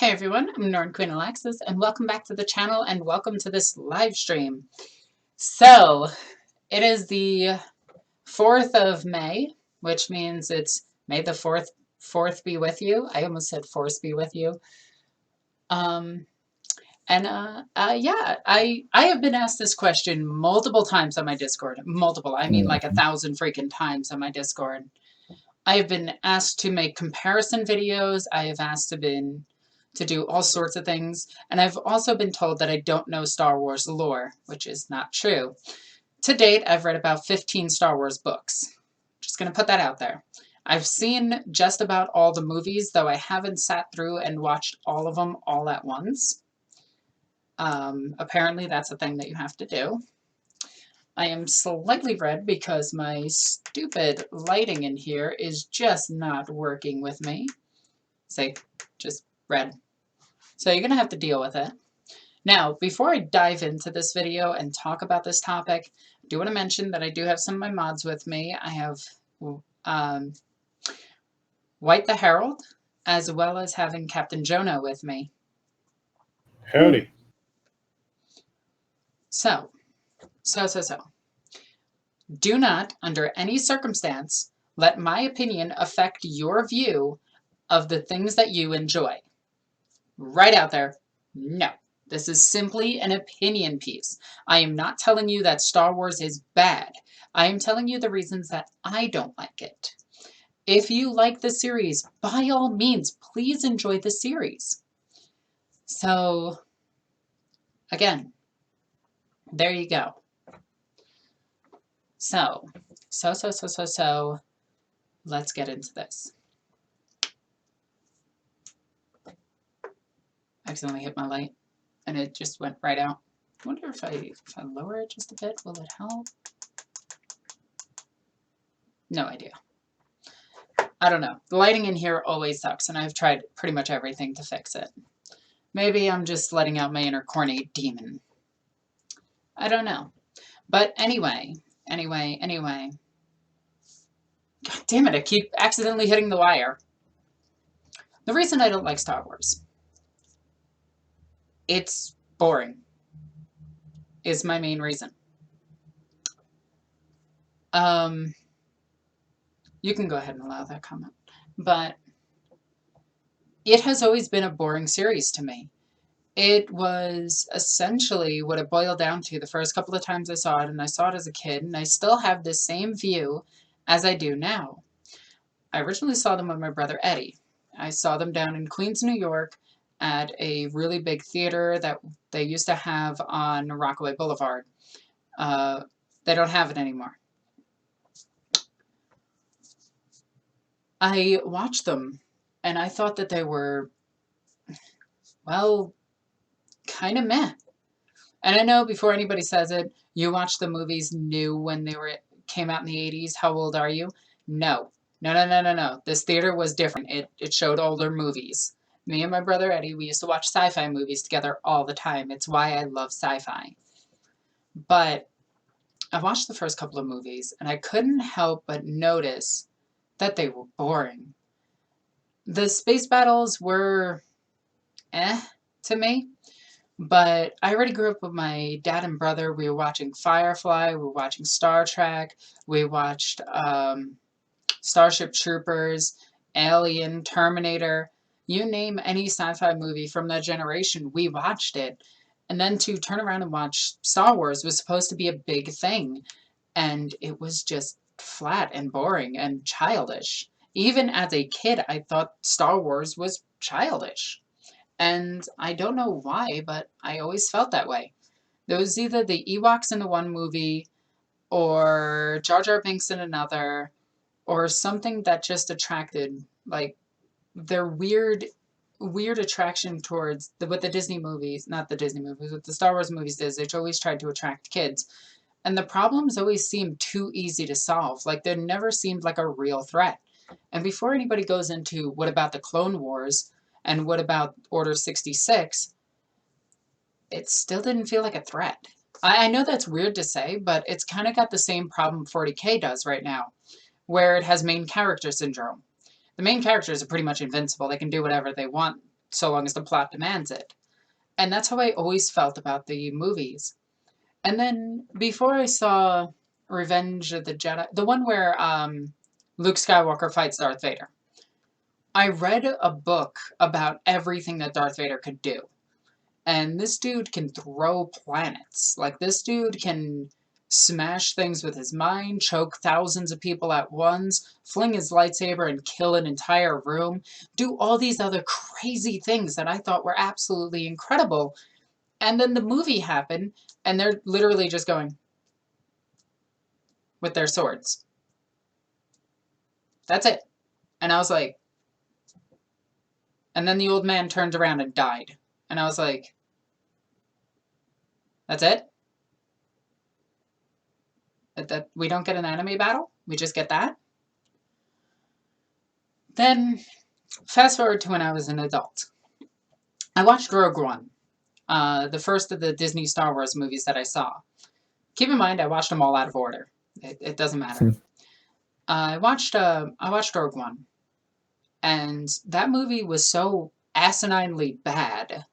Hey everyone, I'm NornQueenAlexis, and welcome back to the channel, and welcome to this live stream. So, it is the 4th of May, which means it's May the 4th be with you. I almost said force be with you. Yeah, I have been asked this question multiple times on my Discord. Multiple, I mean like 1,000 freaking times on my Discord. I have been asked to make comparison videos. I have asked to do all sorts of things. And I've also been told that I don't know Star Wars lore, which is not true. To date, I've read about 15 Star Wars books. Just going to put that out there. I've seen just about all the movies, though I haven't sat through and watched all of them all at once. Apparently, that's a thing that you have to do. I am slightly red because my stupid lighting in here is just not working with me. Say, just red. So you're going to have to deal with it. Now, before I dive into this video and talk about this topic, I do want to mention that I do have some of my mods with me. I have White the Herald, as well as having Captain Jonah with me. Howdy. So. Do not, under any circumstance, let my opinion affect your view of the things that you enjoy. Right out there, no. This is simply an opinion piece. I am not telling you that Star Wars is bad. I am telling you the reasons that I don't like it. If you like the series, by all means, please enjoy the series. So, again, there you go. So, let's get into this. I accidentally hit my light and it just went right out. I wonder if I lower it just a bit, will it help? No idea. I don't know. The lighting in here always sucks, and I've tried pretty much everything to fix it. Maybe I'm just letting out my inner corny demon. I don't know. But anyway. God damn it, I keep accidentally hitting the wire. The reason I don't like Star Wars. It's boring. Is my main reason. You can go ahead and allow that comment. But it has always been a boring series to me. It was essentially what it boiled down to the first couple of times I saw it, and I saw it as a kid, and I still have the same view as I do now. I originally saw them with my brother Eddie. I saw them down in Queens, New York at a really big theater that they used to have on Rockaway Boulevard. They don't have it anymore. I watched them, and I thought that they were, well, kind of meh. And I know before anybody says it, you watched the movies new when they came out in the 80s. How old are you? No. No. This theater was different. It showed older movies. Me and my brother Eddie, we used to watch sci-fi movies together all the time. It's why I love sci-fi. But I watched the first couple of movies, and I couldn't help but notice that they were boring. The space battles were to me. But I already grew up with my dad and brother. We were watching Firefly, we were watching Star Trek, we watched Starship Troopers, Alien, Terminator. You name any sci-fi movie from that generation, we watched it. And then to turn around and watch Star Wars was supposed to be a big thing. And it was just flat and boring and childish. Even as a kid, I thought Star Wars was childish. And I don't know why, but I always felt that way. There was either the Ewoks in the one movie, or Jar Jar Binks in another, or something that just attracted, like, their weird attraction towards, with the Disney movies, not the Disney movies, what the Star Wars movies did, they always tried to attract kids. And the problems always seemed too easy to solve. Like, they never seemed like a real threat. And before anybody goes into, what about the Clone Wars? And what about Order 66? It still didn't feel like a threat. I know that's weird to say, but it's kind of got the same problem 40K does right now, where it has main character syndrome. The main characters are pretty much invincible. They can do whatever they want so long as the plot demands it. And that's how I always felt about the movies. And then before I saw Revenge of the Jedi, the one where Luke Skywalker fights Darth Vader, I read a book about everything that Darth Vader could do. And this dude can throw planets. Like, this dude can smash things with his mind, choke thousands of people at once, fling his lightsaber and kill an entire room, do all these other crazy things that I thought were absolutely incredible. And then the movie happened, and they're literally just going with their swords. That's it. And I was like, and then the old man turned around and died. And I was like, that's it? That we don't get an anime battle? We just get that? Then, fast forward to when I was an adult. I watched Rogue One, the first of the Disney Star Wars movies that I saw. Keep in mind, I watched them all out of order. It doesn't matter. I watched Rogue One, and that movie was so asininely bad,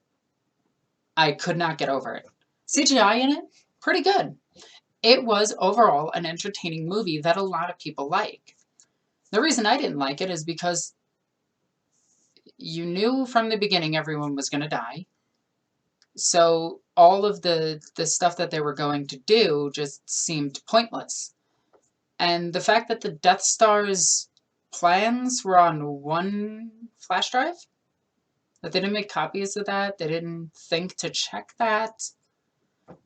I could not get over it. CGI in it, pretty good. It was overall an entertaining movie that a lot of people like. The reason I didn't like it is because you knew from the beginning everyone was going to die. So all of the stuff that they were going to do just seemed pointless. And the fact that the Death Star's plans were on one flash drive, that they didn't make copies of that, they didn't think to check that.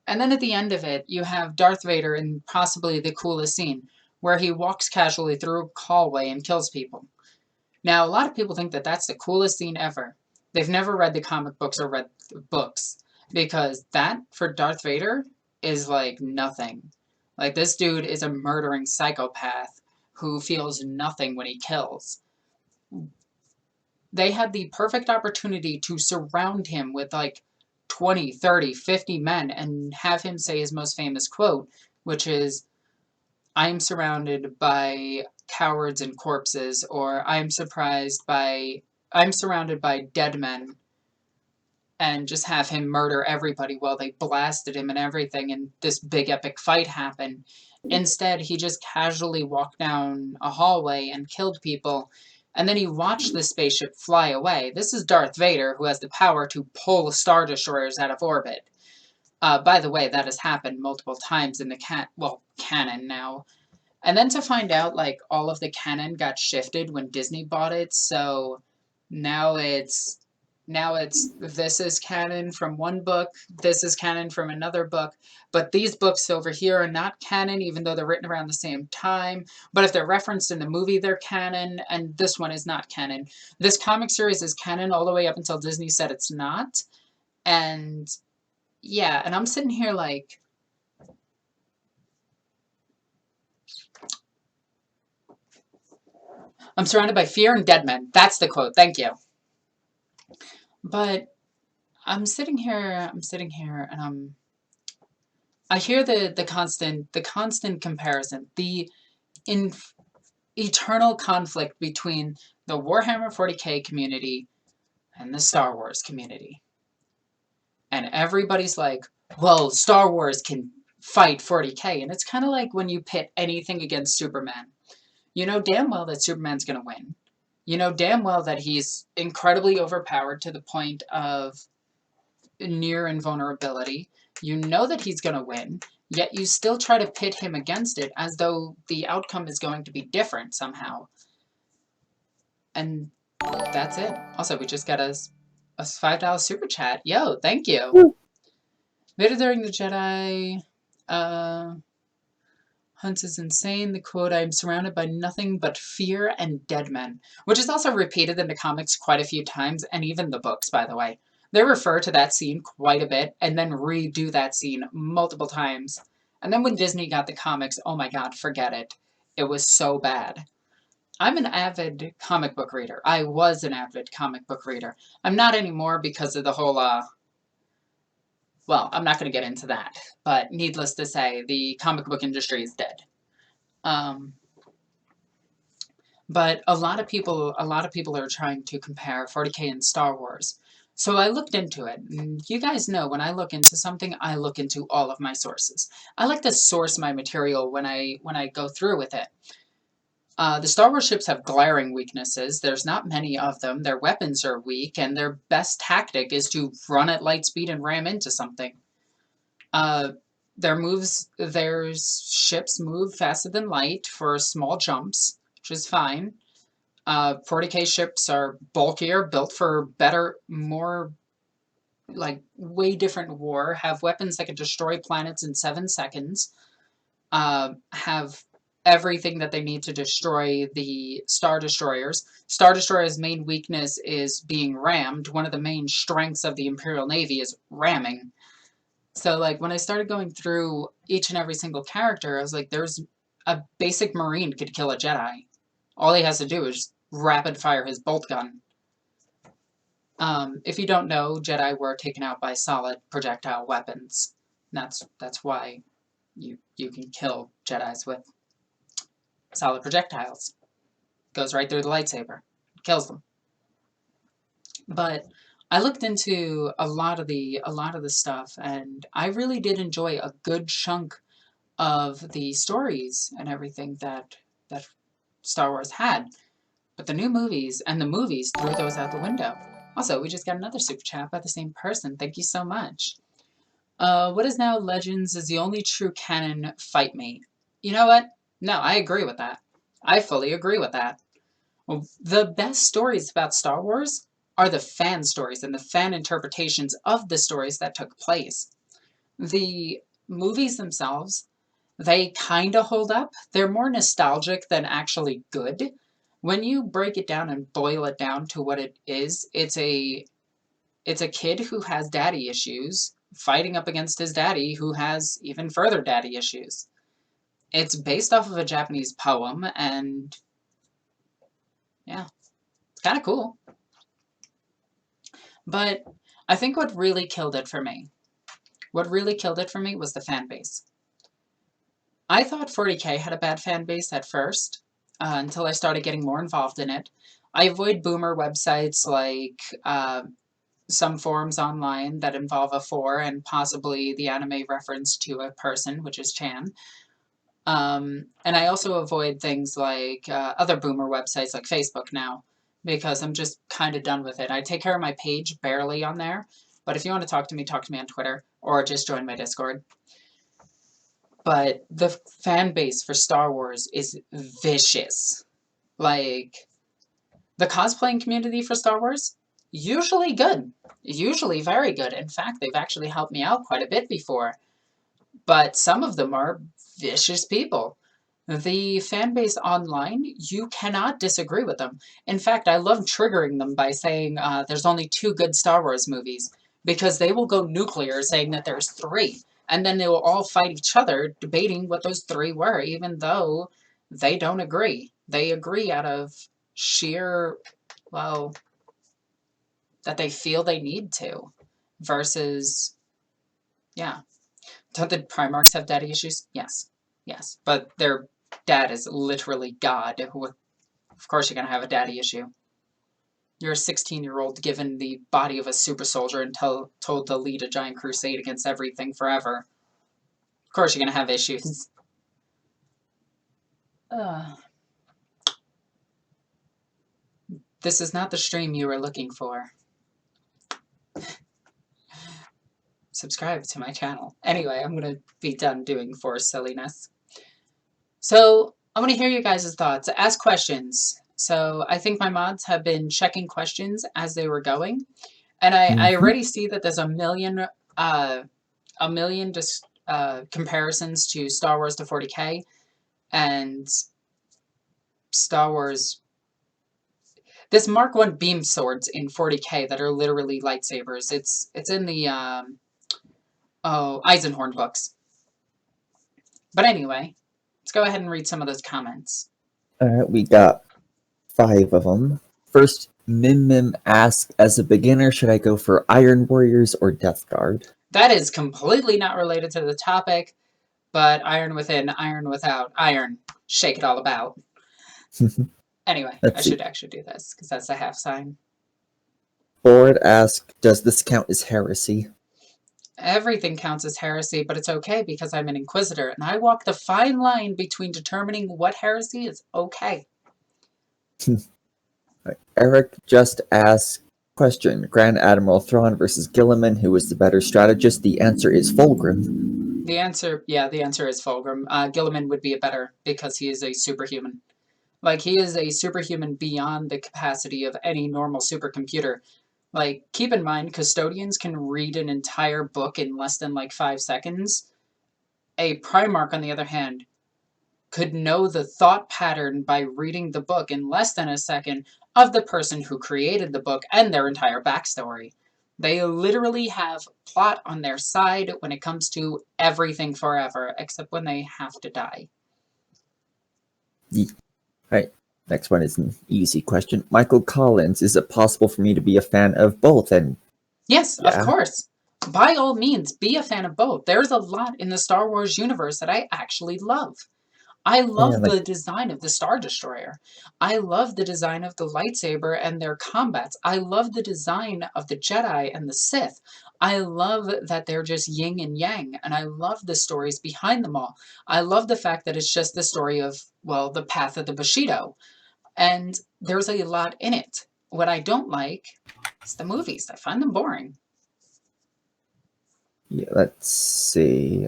And then at the end of it, you have Darth Vader in possibly the coolest scene, where he walks casually through a hallway and kills people. Now, a lot of people think that that's the coolest scene ever. They've never read the comic books or read the books, because that, for Darth Vader, is like nothing. Like, this dude is a murdering psychopath who feels nothing when he kills. They had the perfect opportunity to surround him with like 20, 30, 50 men and have him say his most famous quote, which is, "I'm surrounded by cowards and corpses," or I'm surrounded by dead men," and just have him murder everybody while they blasted him and everything, and this big epic fight happened. Instead, he just casually walked down a hallway and killed people, and then he watched the spaceship fly away. This is Darth Vader, who has the power to pull Star Destroyers out of orbit. By the way, that has happened multiple times in the canon now. And then to find out, like, all of the canon got shifted when Disney bought it, so now it's this is canon from one book, this is canon from another book, but these books over here are not canon, even though they're written around the same time. But if they're referenced in the movie, they're canon, and this one is not canon. This comic series is canon all the way up until Disney said it's not. And yeah, and I'm sitting here like, "I'm surrounded by fear and dead men." That's the quote. Thank you. But I'm sitting here, and I hear the constant comparison, the eternal conflict between the Warhammer 40K community and the Star Wars community. And everybody's like, well, Star Wars can fight 40K. And it's kind of like when you pit anything against Superman. You know damn well that Superman's going to win. You know damn well that he's incredibly overpowered to the point of near invulnerability. You know that he's going to win, yet you still try to pit him against it as though the outcome is going to be different somehow. And that's it. Also, we just got a $5 super chat. Yo, thank you. Later during the Jedi hunts is insane. The quote, "I am surrounded by nothing but fear and dead men," which is also repeated in the comics quite a few times, and even the books, by the way. They refer to that scene quite a bit, and then redo that scene multiple times. And then when Disney got the comics, oh my god, forget it. It was so bad. I'm an avid comic book reader. I was an avid comic book reader. I'm not anymore because of the whole, well, I'm not going to get into that. But needless to say, the comic book industry is dead. But a lot of people are trying to compare 40K and Star Wars. So I looked into it. And you guys know when I look into something, I look into all of my sources. I like to source my material when I go through with it. The Star Wars ships have glaring weaknesses. There's not many of them. Their weapons are weak, and their best tactic is to run at light speed and ram into something. Their ships move faster than light for small jumps, which is fine. 40K ships are bulkier, built for better, more, like, way different war, have weapons that can destroy planets in 7 seconds, have everything that they need to destroy the Star Destroyers. Star Destroyers' main weakness is being rammed. One of the main strengths of the Imperial Navy is ramming. So, like, when I started going through each and every single character, I was like, there's a basic Marine could kill a Jedi. All he has to do is rapid fire his bolt gun. If you don't know, Jedi were taken out by solid projectile weapons. That's why you can kill Jedis with solid projectiles. Goes right through the lightsaber, kills them. But I looked into a lot of the stuff, and I really did enjoy a good chunk of the stories and everything that Star Wars had. But the new movies and the movies threw those out the window. Also, we just got another super chat by the same person. Thank you so much. What is now Legends is the only true canon. Fight me. You know what? No, I agree with that. I fully agree with that. Well, the best stories about Star Wars are the fan stories and the fan interpretations of the stories that took place. The movies themselves, they kind of hold up. They're more nostalgic than actually good. When you break it down and boil it down to what it is, it's a kid who has daddy issues fighting up against his daddy who has even further daddy issues. It's based off of a Japanese poem, and yeah, it's kind of cool. But I think what really killed it for me was the fan base. I thought 40K had a bad fan base at first, until I started getting more involved in it. I avoid boomer websites like some forums online that involve a 4 and possibly the anime reference to a person, which is Chan. And I also avoid things like other boomer websites like Facebook now, because I'm just kind of done with it. I take care of my page barely on there, but if you want to talk to me on Twitter, or just join my Discord. But the fan base for Star Wars is vicious. Like, the cosplaying community for Star Wars, usually good. Usually very good. In fact, they've actually helped me out quite a bit before. But some of them are vicious people. The fan base online, you cannot disagree with them. In fact, I love triggering them by saying there's only 2 good Star Wars movies, because they will go nuclear saying that there's 3. And then they will all fight each other debating what those 3 were, even though they don't agree. They agree out of sheer, well, that they feel they need to. Versus, yeah. Don't the Primarchs have daddy issues? Yes. Yes. But their dad is literally God. Of course you're going to have a daddy issue. You're a 16-year-old given the body of a super soldier and told to lead a giant crusade against everything forever. Of course you're going to have issues. This is not the stream you were looking for. Subscribe to my channel. Anyway, I'm going to be done doing Force silliness. So, I want to hear you guys' thoughts. Ask questions. So, I think my mods have been checking questions as they were going. And I already see that there's a million comparisons to Star Wars to 40K. And Star Wars... There's Mark 1 beam swords in 40K that are literally lightsabers. It's in the Eisenhorn books. But anyway, let's go ahead and read some of those comments. Alright, we got 5 of them. First, Mim asks, as a beginner, should I go for Iron Warriors or Death Guard? That is completely not related to the topic, but iron within, iron without, iron. Shake it all about. Anyway, I Let's see. should actually do this because that's a half sign. Board asks, does this count as heresy? Everything counts as heresy, but it's okay because I'm an inquisitor and I walk the fine line between determining what heresy is okay. Eric just asked, question, Grand Admiral Thrawn versus Gilliman, who is the better strategist? The answer is Fulgrim. The answer is Fulgrim. Gilliman would be a better because he is a superhuman. Like, he is a superhuman beyond the capacity of any normal supercomputer. Like, keep in mind, custodians can read an entire book in less than, 5 seconds. A Primarch, on the other hand, could know the thought pattern by reading the book in less than a second of the person who created the book and their entire backstory. They literally have plot on their side when it comes to everything forever, except when they have to die. Right. Next one is an easy question. Michael Collins, is it possible for me to be a fan of both? And Yes, Yeah. of course. By all means, be a fan of both. There's a lot in the Star Wars universe that I actually love. I love the design of the Star Destroyer. I love the design of the lightsaber and their combats. I love the design of the Jedi and the Sith. I love that they're just yin and yang, and I love the stories behind them all. I love the fact that it's just the story of, well, the path of the Bushido. And there's a lot in it. What I don't like is the movies. I find them boring. yeah, let's see.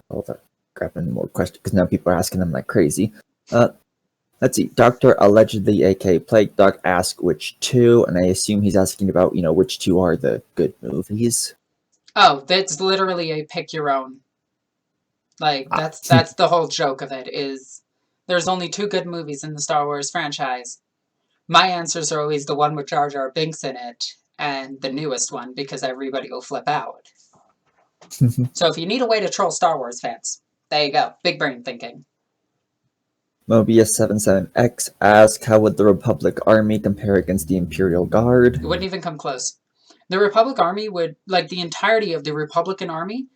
Hold on. Grabbing more questions because now people are asking them like crazy. Let's see. Dr. Allegedly, aka Plague Doc, asked which two, and I assume he's asking about, which two are the good movies. Oh, that's literally a pick your own. Like, that's the whole joke of it, is there's only 2 good movies in the Star Wars franchise. My answers are always the one with Jar Jar Binks in it, and the newest one, because everybody will flip out. So if you need a way to troll Star Wars fans, there you go. Big brain thinking. Mobius77X asked, how would the Republic Army compare against the Imperial Guard? It wouldn't even come close. The Republic Army would, the entirety of the Republican Army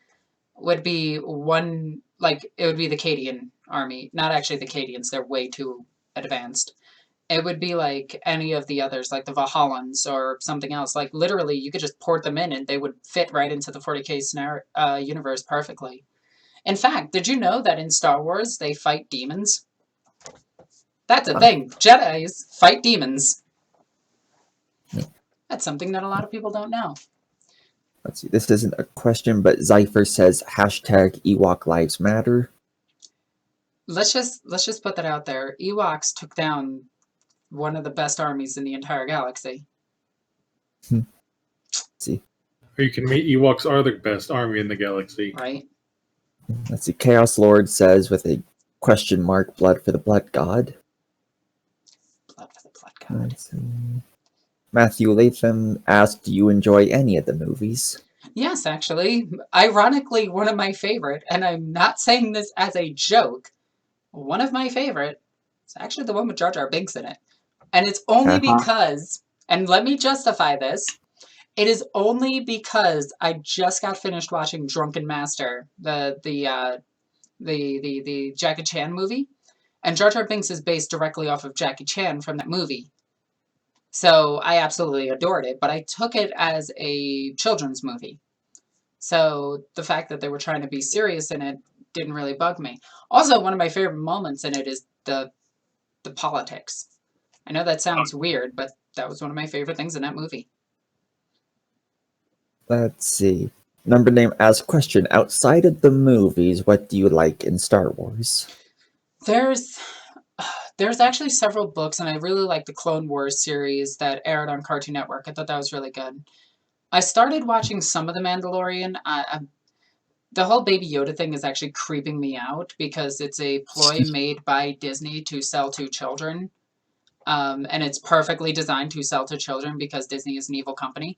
would be it would be the Cadian Army. Not actually the Cadians, they're way too advanced. It would be like any of the others, like the Valhallans or something else. Like, literally, you could just port them in and they would fit right into the 40K scenario, universe perfectly. In fact, did you know that in Star Wars, they fight demons? That's a thing. Jedis fight demons. That's something that a lot of people don't know. Let's see. This isn't a question, but Zypher says hashtag Ewok Lives Matter. Let's just put that out there. Ewoks took down one of the best armies in the entire galaxy. See. Or you can meet Ewoks are the best army in the galaxy. Right? Let's see. Chaos Lord says with a question mark, blood for the blood god. Blood for the blood god. Let's see. Matthew Latham asked, do you enjoy any of the movies? Yes, actually. Ironically, one of my favorite, and I'm not saying this as a joke, one of my favorite is actually the one with Jar Jar Binks in it. And it's only because, and let me justify this, it is only because I just got finished watching Drunken Master, the Jackie Chan movie, and Jar Jar Binks is based directly off of Jackie Chan from that movie. So I absolutely adored it, but I took it as a children's movie. So the fact that they were trying to be serious in it didn't really bug me. Also, one of my favorite moments in it is the politics. I know that sounds weird, but that was one of my favorite things in that movie. Let's see. Number name asks question. Outside of the movies, what do you like in Star Wars? There's actually several books, and I really like the Clone Wars series that aired on Cartoon Network. I thought that was really good. I started watching some of The Mandalorian. The whole Baby Yoda thing is actually creeping me out because it's a ploy made by Disney to sell to children. And it's perfectly designed to sell to children because Disney is an evil company.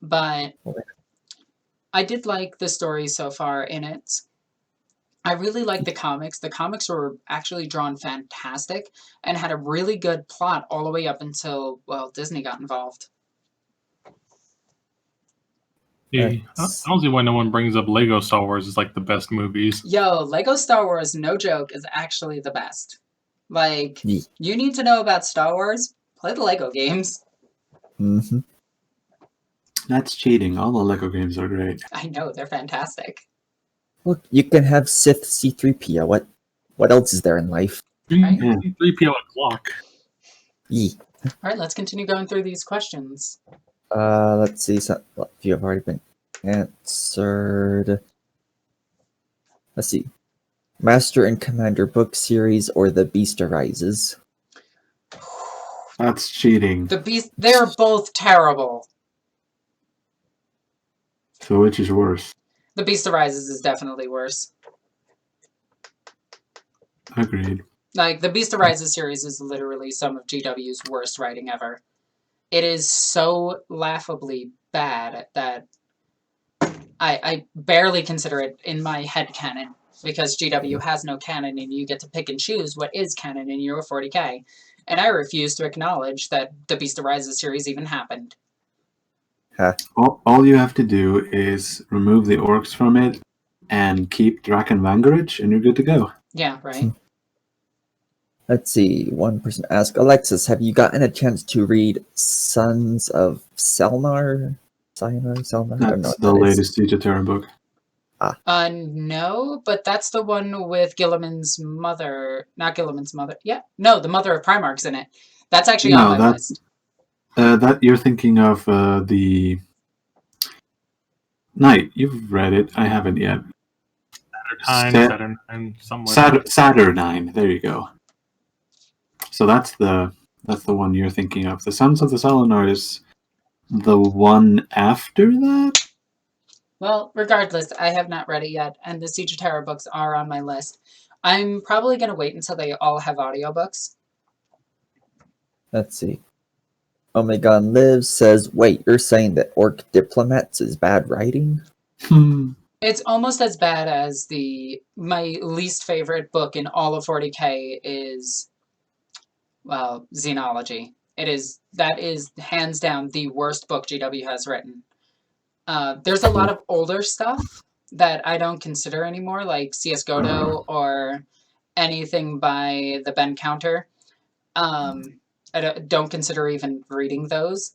But I did like the story so far in it. I really like the comics. The comics were actually drawn fantastic and had a really good plot all the way up until, well, Disney got involved. Yeah, I don't see why no one brings up Lego Star Wars as like the best movies. Yo, Lego Star Wars, no joke, is actually the best. Like, Yeah. you need to know about Star Wars? Play the Lego games. Mm-hmm. That's cheating. All the Lego games are great. I know, they're fantastic. Look, you can have Sith C-3PO. What else is there in life? Right. 3PO o'clock. Yeah. All right, let's continue going through these questions. Let's see. A few have already been answered. Let's see. Master and Commander book series or The Beast Arises? That's cheating. The Beast, they're both terrible. So which is worse? The Beast Arises is definitely worse. Agreed. Like, the Beast Arises series is literally some of GW's worst writing ever. It is so laughably bad that I barely consider it in my head canon, because GW has no canon and you get to pick and choose what is canon in your 40k. And I refuse to acknowledge that the Beast Arises series even happened. All you have to do is remove the orcs from it and keep Draken Vangarage, and you're good to go. Yeah, right? Let's see. One person asked, Alexis, have you gotten a chance to read Sons of Selnar? Selnar? I don't know That's what the that is. latest Siege of Terra book. No, but that's the one with Gilliman's mother. Not Gilliman's mother. Yeah, no, the mother of Primarch's in it. That's actually on my list. That you're thinking of the Knight. You've read it. I haven't yet. Saturnine, somewhere. Saturnine. There you go. So that's the one you're thinking of. The Sons of the Selenar is the one after that? Well, regardless, I have not read it yet, and the Siege of Terra books are on my list. I'm probably going to wait until they all have audiobooks. Let's see. Omegon Lives says, wait, you're saying that Orc Diplomats is bad writing? It's almost as bad as my least favorite book in all of 40k is, well, Xenology. That is hands down the worst book GW has written. There's a lot of older stuff that I don't consider anymore, like CS Godo or anything by the Ben Counter. I don't consider even reading those.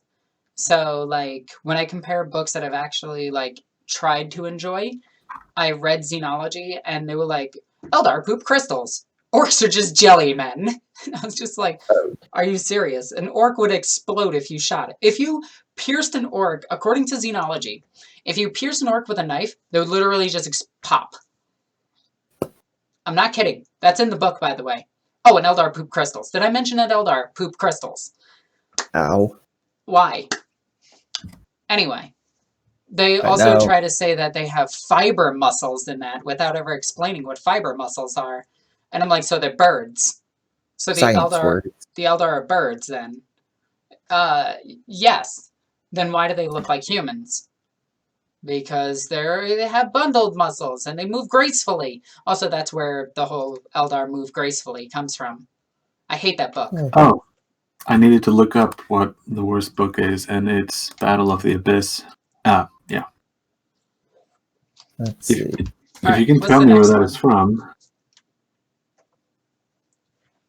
So, like, when I compare books that I've actually, like, tried to enjoy, I read Xenology, and they were like, Eldar poop crystals. Orcs are just jelly men. And I was just like, are you serious? An orc would explode if you shot it. If you pierced an orc, according to Xenology, if you pierce an orc with a knife, they would literally just pop. I'm not kidding. That's in the book, by the way. Oh, and Eldar poop crystals. Did I mention that Eldar poop crystals? Ow. Why? Anyway, they also try to say that they have fiber muscles in that without ever explaining what fiber muscles are. And I'm like, so they're birds. So the Eldar are birds then. Yes. Then why do they look like humans? Because they have bundled muscles and they move gracefully. Also, that's where the whole Eldar move gracefully comes from. I hate that book. Oh, I needed to look up what the worst book is, and it's Battle of the Abyss. Yeah. Let's see. If you can tell me where that is from.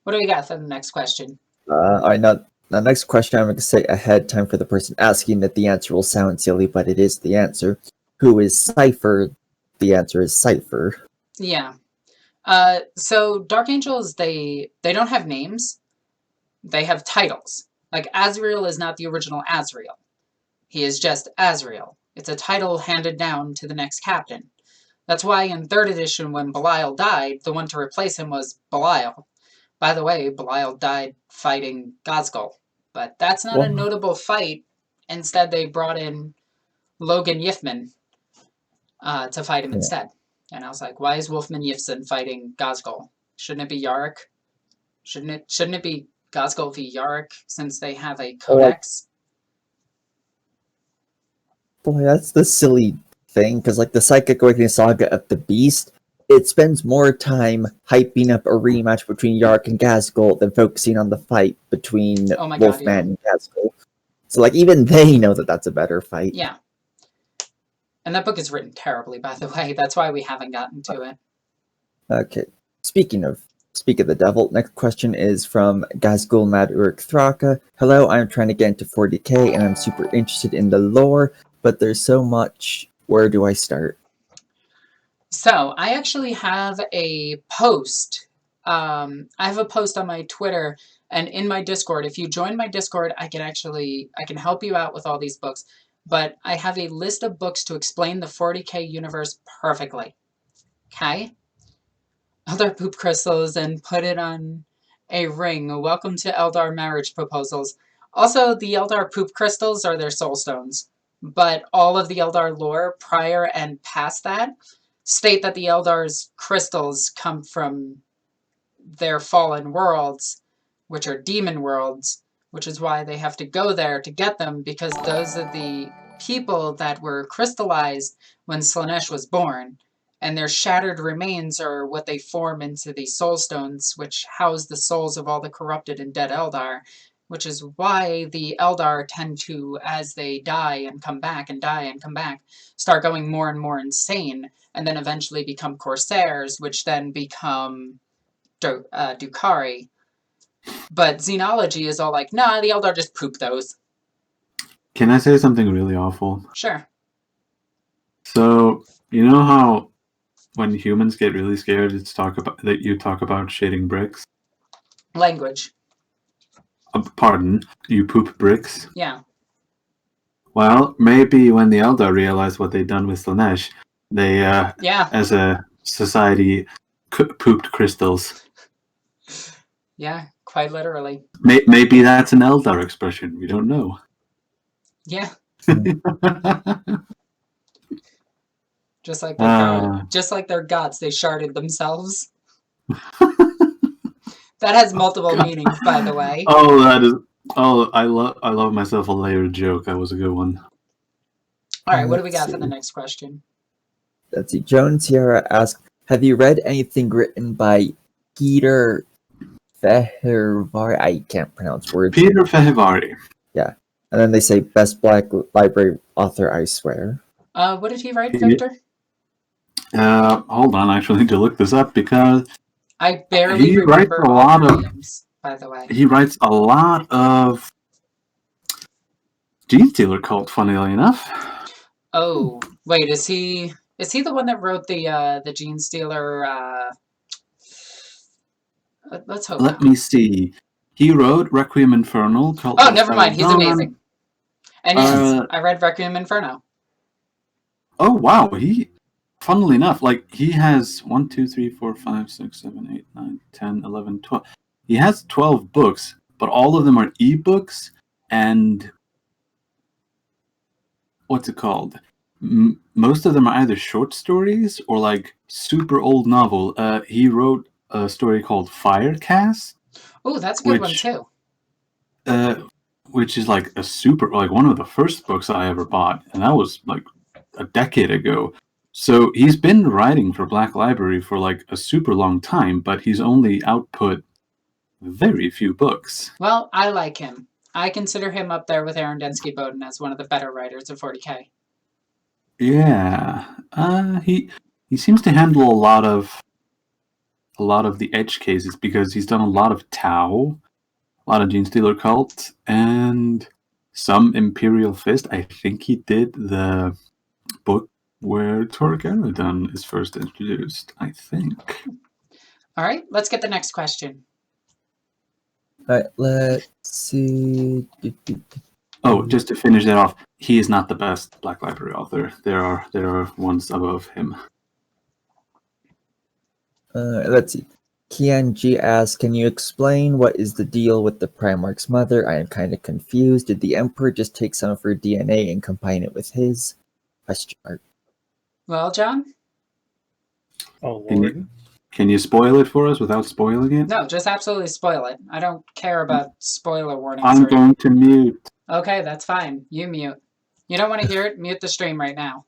What do we got for the next question? All right, now the next question I'm going to say ahead time for the person asking that the answer will sound silly, but it is the answer. Who is Cypher? The answer is Cypher. Yeah. So Dark Angels, they don't have names. They have titles. Like, Azrael is not the original Azrael. He is just Azrael. It's a title handed down to the next captain. That's why in 3rd edition, when Belial died, the one to replace him was Belial. By the way, Belial died fighting Ghazghkull. But that's not a notable fight. Instead, they brought in Logan Yifman to fight him instead. And I was like, why is Wolfman Yifson fighting Ghazghkull? Shouldn't it be Yarick? Shouldn't it be Ghazghkull v. Yarick, since they have a codex? Boy, that's the silly thing, because like the Psychic Awakening Saga of the Beast, it spends more time hyping up a rematch between Yarick and Ghazghkull than focusing on the fight between Wolfman and Ghazghkull. So like even they know that that's a better fight. Yeah. And that book is written terribly, by the way. That's why we haven't gotten to it. Okay. Speaking of Speak of the devil. Next question is from Gazgul Mad Uruk Thraka. Hello, I'm trying to get into 40k and I'm super interested in the lore, but there's so much. Where do I start? So I actually have a post. I have a post on my Twitter and in my Discord. If you join my Discord, I can help you out with all these books. But I have a list of books to explain the 40k universe perfectly. Okay? Eldar poop crystals and put it on a ring. Welcome to Eldar marriage proposals. Also, the Eldar poop crystals are their soul stones. But all of the Eldar lore prior and past that state that the Eldar's crystals come from their fallen worlds, which are demon worlds, which is why they have to go there to get them, because those are the people that were crystallized when Slaanesh was born, and their shattered remains are what they form into the soul stones, which house the souls of all the corrupted and dead Eldar, which is why the Eldar tend to, as they die and come back and die and come back, start going more and more insane, and then eventually become Corsairs, which then become Dukari. But Xenology is all like, nah, the Eldar just poop those. Can I say something really awful? Sure. So, you know how when humans get really scared, you talk about shading bricks? Language. Pardon, you poop bricks? Yeah. Well, maybe when the Eldar realized what they'd done with Slaanesh, they, Yeah. as a society, pooped crystals. Yeah, quite literally. Maybe that's an Eldar expression. We don't know. Yeah. Just like their gods, they sharded themselves. That has multiple meanings, by the way. I love myself a layered joke. That was a good one. All right, what do we got for the next question? Let's see. Joan Sierra asks, have you read anything written by Peter Fehervari? I can't pronounce words. Peter Fehervari. Yeah. And then they say, best Black Library author, I swear. What did he write, Victor? Hold on, I actually need to look this up because I barely remember a lot of names, by the way. He writes a lot of Genestealer cult, funnily enough. Oh, wait, is he the one that wrote the Genestealer? Let's hope. Let me see. He wrote Requiem Infernal. Oh, never mind. He's amazing. And yes, I read Requiem Inferno. Oh wow, funnily enough, like he has 1, 2, 3, 4, 5, 6, 7, 8, 9, 10, 11, 12. He has 12 books, but all of them are ebooks and what's it called? Most of them are either short stories or like super old novel. He wrote a story called Firecast. Oh, that's a good one too. Which is like one of the first books I ever bought, and that was like a decade ago. So he's been writing for Black Library for like a super long time, but he's only output very few books. Well, I like him. I consider him up there with Aaron Densky-Bowden as one of the better writers of 40k. Yeah, he seems to handle a lot of the edge cases because he's done a lot of Tau, a lot of Genestealer cult, and some Imperial Fist. I think he did the book where Torgaradon is first introduced, I think. All right, let's get the next question. All right, let's see. Oh, just to finish that off, he is not the best Black Library author. There are ones above him. Let's see. Kian G asks, can you explain what is the deal with the Primarch's mother? I am kind of confused. Did the Emperor just take some of her DNA and combine it with his? Question mark. Well, John? Oh, Lord. Can you spoil it for us without spoiling it? No, just absolutely spoil it. I don't care about spoiler warnings. I'm going to mute. Okay, that's fine. You mute. You don't want to hear it? Mute the stream right now.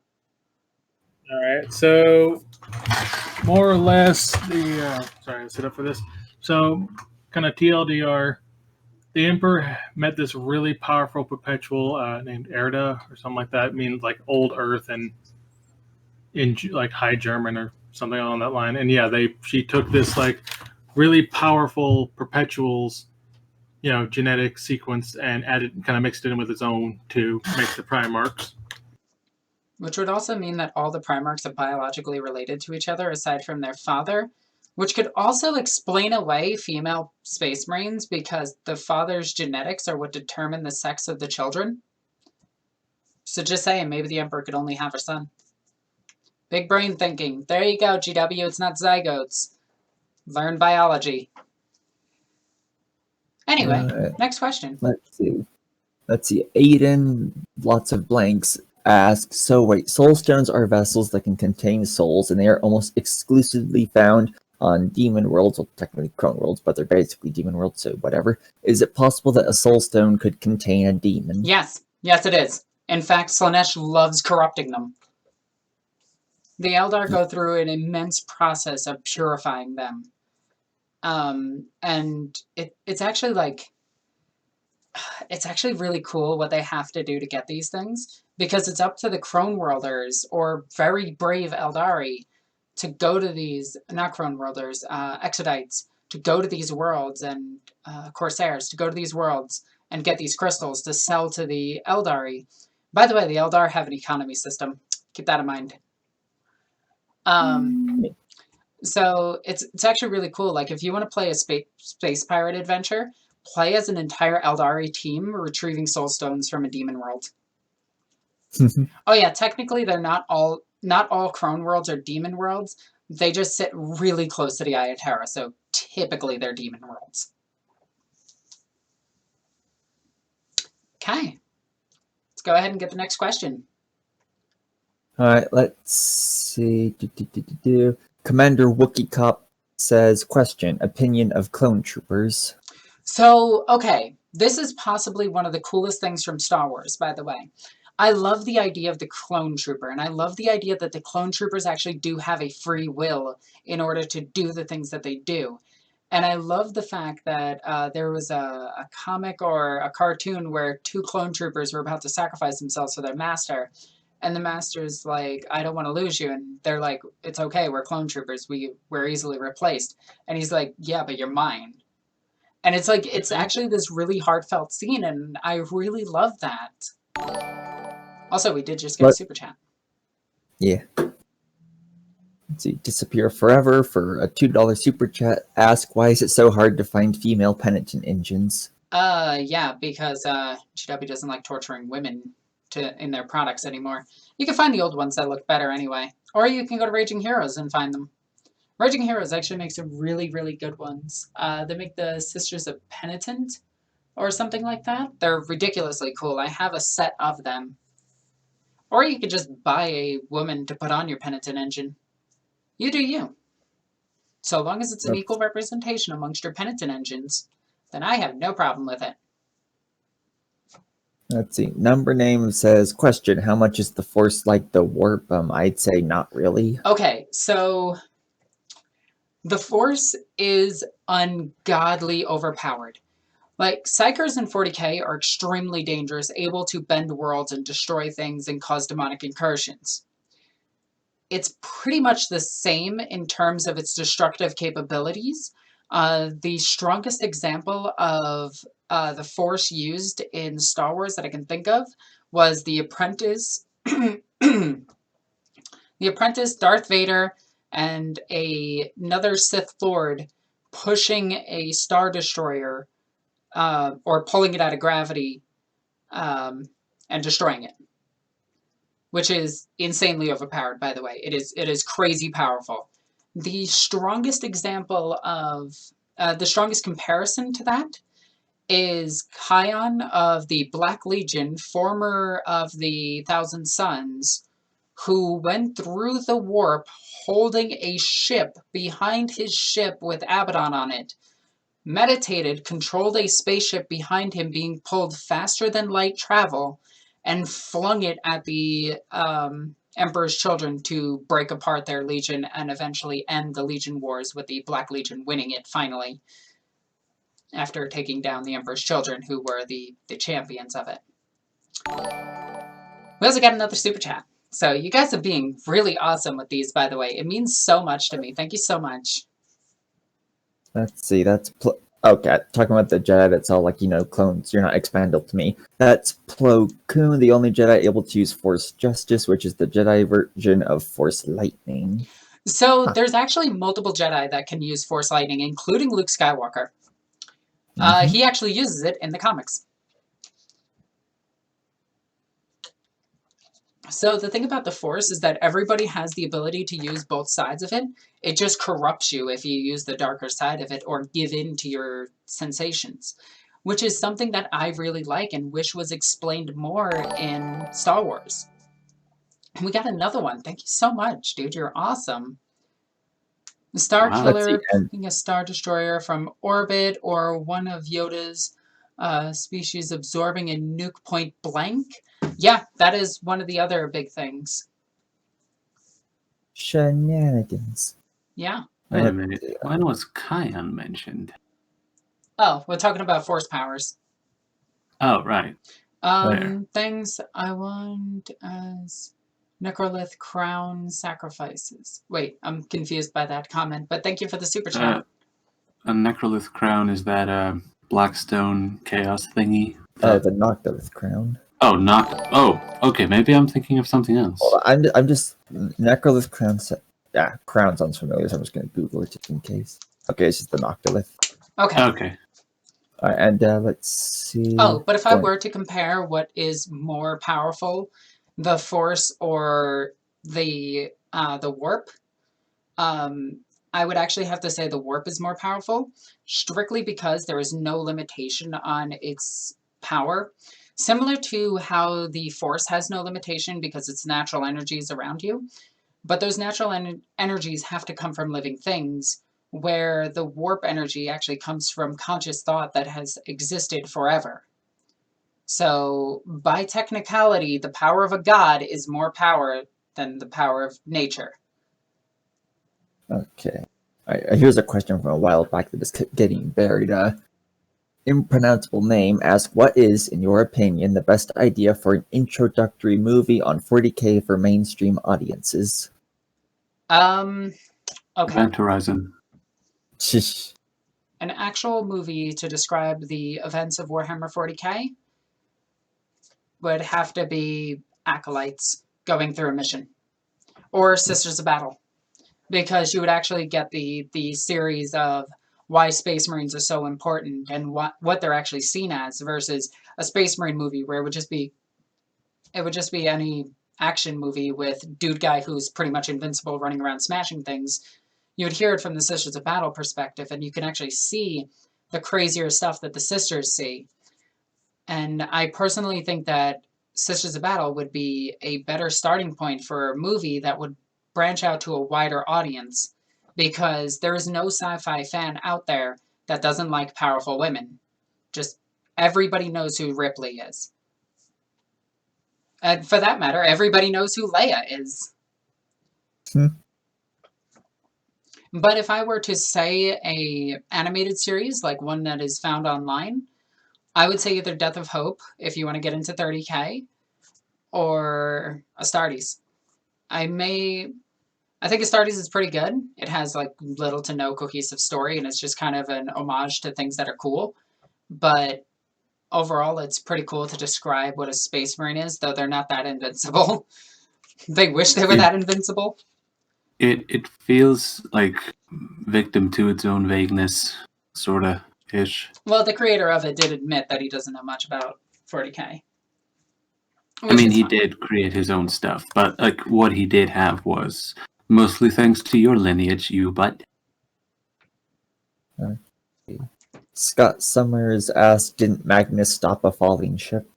All right, so more or less sorry, I set up for this. So, kind of TLDR, the Emperor met this really powerful perpetual named Erda or something like that. It means like old Earth and in like High German or something along that line. And yeah, she took this like really powerful perpetuals, genetic sequence and kind of mixed it in with its own to make the Primarchs. Which would also mean that all the Primarchs are biologically related to each other aside from their father, which could also explain away female Space Marines because the father's genetics are what determine the sex of the children. So just saying, maybe the Emperor could only have a son. Big brain thinking. There you go, GW. It's not zygotes. Learn biology. Anyway, next question. Let's see. Aiden, lots of blanks, asks, so wait, soul stones are vessels that can contain souls, and they are almost exclusively found on demon worlds, well, technically crone worlds, but they're basically demon worlds, so whatever. Is it possible that a soul stone could contain a demon? Yes. Yes, it is. In fact, Slaanesh loves corrupting them. The Eldar go through an immense process of purifying them. And it's actually like, it's actually really cool what they have to do to get these things, because it's up to the Crone Worlders or very brave Eldari to go to these, not Crone Worlders, Exodites, to go to these worlds, and Corsairs, to go to these worlds and get these crystals to sell to the Eldari. By the way, the Eldar have an economy system. Keep that in mind. So it's actually really cool. Like, if you want to play a space pirate adventure, play as an entire Eldari team retrieving soul stones from a demon world. Oh yeah, technically they're not all crone worlds are demon worlds. They just sit really close to the Eye of Terra, so typically they're demon worlds. Okay. Let's go ahead and get the next question. Alright, let's see. Commander Wookie Cop says, question, opinion of clone troopers. So, okay, this is possibly one of the coolest things from Star Wars, by the way. I love the idea of the clone trooper, and I love the idea that the clone troopers actually do have a free will in order to do the things that they do. And I love the fact that there was a comic or a cartoon where two clone troopers were about to sacrifice themselves for their master. And the master's like, I don't want to lose you. And they're like, it's okay, we're clone troopers. We're easily replaced. And he's like, yeah, but you're mine. And it's like, it's actually this really heartfelt scene, and I really love that. Also, we did just get a super chat. Yeah. Let's see, Disappear Forever for a $2 super chat. Ask, why is it so hard to find female penitent engines? Yeah, because GW doesn't like torturing women in their products anymore. You can find the old ones that look better anyway. Or you can go to Raging Heroes and find them. Raging Heroes actually makes some really, really good ones. They make the Sisters of Penitent or something like that. They're ridiculously cool. I have a set of them. Or you could just buy a woman to put on your Penitent engine. You do you. So long as it's an equal representation amongst your Penitent engines, then I have no problem with it. Let's see. Number name says, question, how much is the Force like the warp? I'd say not really. Okay, so the Force is ungodly overpowered. Like, Psykers in 40k are extremely dangerous, able to bend worlds and destroy things and cause demonic incursions. It's pretty much the same in terms of its destructive capabilities. The strongest example of the Force used in Star Wars that I can think of was the Apprentice, the Apprentice, Darth Vader, and another Sith Lord pushing a Star Destroyer, or pulling it out of gravity, and destroying it. Which is insanely overpowered, by the way. It is crazy powerful. The strongest example of, the strongest comparison to that is Kion of the Black Legion, former of the Thousand Sons, who went through the warp holding a ship behind his ship with Abaddon on it, meditated, controlled a spaceship behind him being pulled faster than light travel, and flung it at the Emperor's children to break apart their legion and eventually end the Legion Wars, with the Black Legion winning it finally, after taking down the Emperor's children, who were the champions of it. We also got another super chat. So you guys are being really awesome with these, by the way. It means so much to me. Thank you so much. Let's see. Okay. Talking about the Jedi that's all like clones. You're not expandable to me. That's Plo Koon, the only Jedi able to use Force Justice, which is the Jedi version of Force Lightning. So there's actually multiple Jedi that can use Force Lightning, including Luke Skywalker. He actually uses it in the comics. So the thing about the Force is that everybody has the ability to use both sides of it. It just corrupts you if you use the darker side of it or give in to your sensations, which is something that I really like and wish was explained more in Star Wars. And we got another one. Thank you so much, dude. You're awesome. The Star Killer picking a Star Destroyer from orbit or one of Yoda's species absorbing a nuke point blank. Yeah, that is one of the other big things. Shenanigans. Yeah. Wait a minute. When was Kion mentioned? Oh, we're talking about force powers. Oh, right. Things I want as Necrolith crown sacrifices. Wait, I'm confused by that comment, but thank you for the super chat. A Necrolith crown is that Blackstone chaos thingy? Oh, the Noctilith crown. Oh, okay. Maybe I'm thinking of something else. Well, I'm just Necrolith crown. Yeah, crown sounds familiar, so I'm just going to Google it just in case. Okay, it's just the Noctilith. Okay. All right, and let's see. Oh, but if I were to compare what is more powerful, the Force or the Warp, I would actually have to say the Warp is more powerful, strictly because there is no limitation on its power. Similar to how the Force has no limitation because it's natural energies around you, but those natural energies have to come from living things, where the warp energy actually comes from conscious thought that has existed forever. So, by technicality, the power of a god is more power than the power of nature. Okay. All right, here's a question from a while back that is getting buried. Impronounceable name asks, what is, in your opinion, the best idea for an introductory movie on 40K for mainstream audiences? Okay. Event Horizon. An actual movie to describe the events of Warhammer 40K would have to be Acolytes going through a mission. Or Sisters of Battle. Because you would actually get the series of why Space Marines are so important and what they're actually seen as versus a Space Marine movie where it would just be any action movie with dude guy who's pretty much invincible running around smashing things. You would hear it from the Sisters of Battle perspective, and you can actually see the crazier stuff that the sisters see. And I personally think that Sisters of Battle would be a better starting point for a movie that would branch out to a wider audience, because there is no sci-fi fan out there that doesn't like powerful women. Just everybody knows who Ripley is. And for that matter, everybody knows who Leia is. But if I were to say a animated series, like one that is found online, I would say either Death of Hope, if you want to get into 30K, or Astartes. I think Astartes is pretty good. It has like little to no cohesive story, and it's just kind of an homage to things that are cool. But overall, it's pretty cool to describe what a Space Marine is, though they're not that invincible. They wish they were that invincible. It feels like victim to its own vagueness, sorta ish. Well, the creator of it did admit that he doesn't know much about 40K. I mean, he did create his own stuff, but like what he did have was mostly thanks to your lineage, you butt. Scott Summers asked, didn't Magnus stop a falling ship?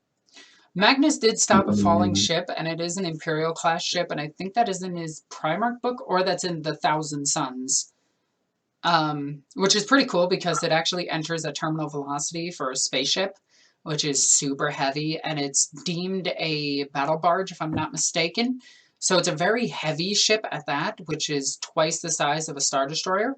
Magnus did stop a falling ship, and it is an Imperial class ship, and I think that is in his Primarch book, or that's in the Thousand Suns. Which is pretty cool because it actually enters a terminal velocity for a spaceship, which is super heavy, and it's deemed a battle barge, if I'm not mistaken. So it's a very heavy ship at that, which is twice the size of a Star Destroyer.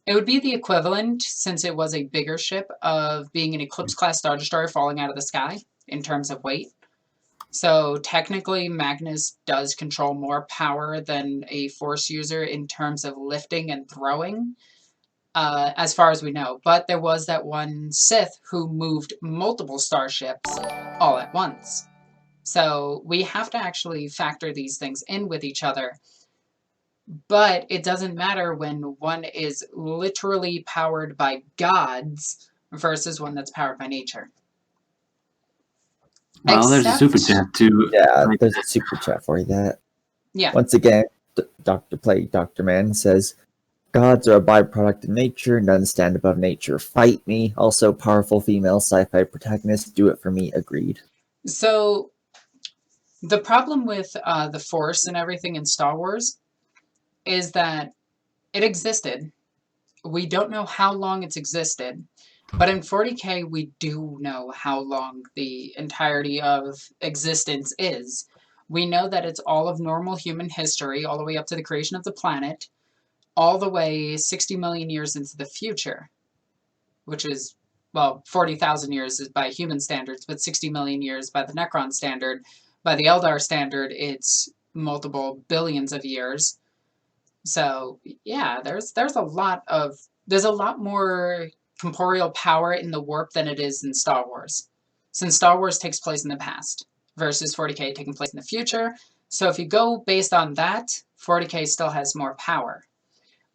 It would be the equivalent, since it was a bigger ship, of being an Eclipse-class Star Destroyer falling out of the sky in terms of weight. So technically, Magnus does control more power than a Force user in terms of lifting and throwing, as far as we know. But there was that one Sith who moved multiple starships all at once. So we have to actually factor these things in with each other. But it doesn't matter when one is literally powered by gods versus one that's powered by nature. Well, there's a super chat too. Yeah, there's a super chat for that. Yeah. Once again, Dr. Plague, Dr. Man says, gods are a byproduct of nature, none stand above nature. Fight me. Also, powerful female sci-fi protagonists. Do it for me. Agreed. So the problem with the Force and everything in Star Wars is that it existed. We don't know how long it's existed. But in 40K, we do know how long the entirety of existence is. We know that it's all of normal human history, all the way up to the creation of the planet, all the way 60 million years into the future, which is, well, 40,000 years is by human standards, but 60 million years by the Necron standard. By the Eldar standard, it's multiple billions of years. So, yeah, there's a lot more corporeal power in the warp than it is in Star Wars, since Star Wars takes place in the past versus 40K taking place in the future. So if you go based on that, 40K still has more power.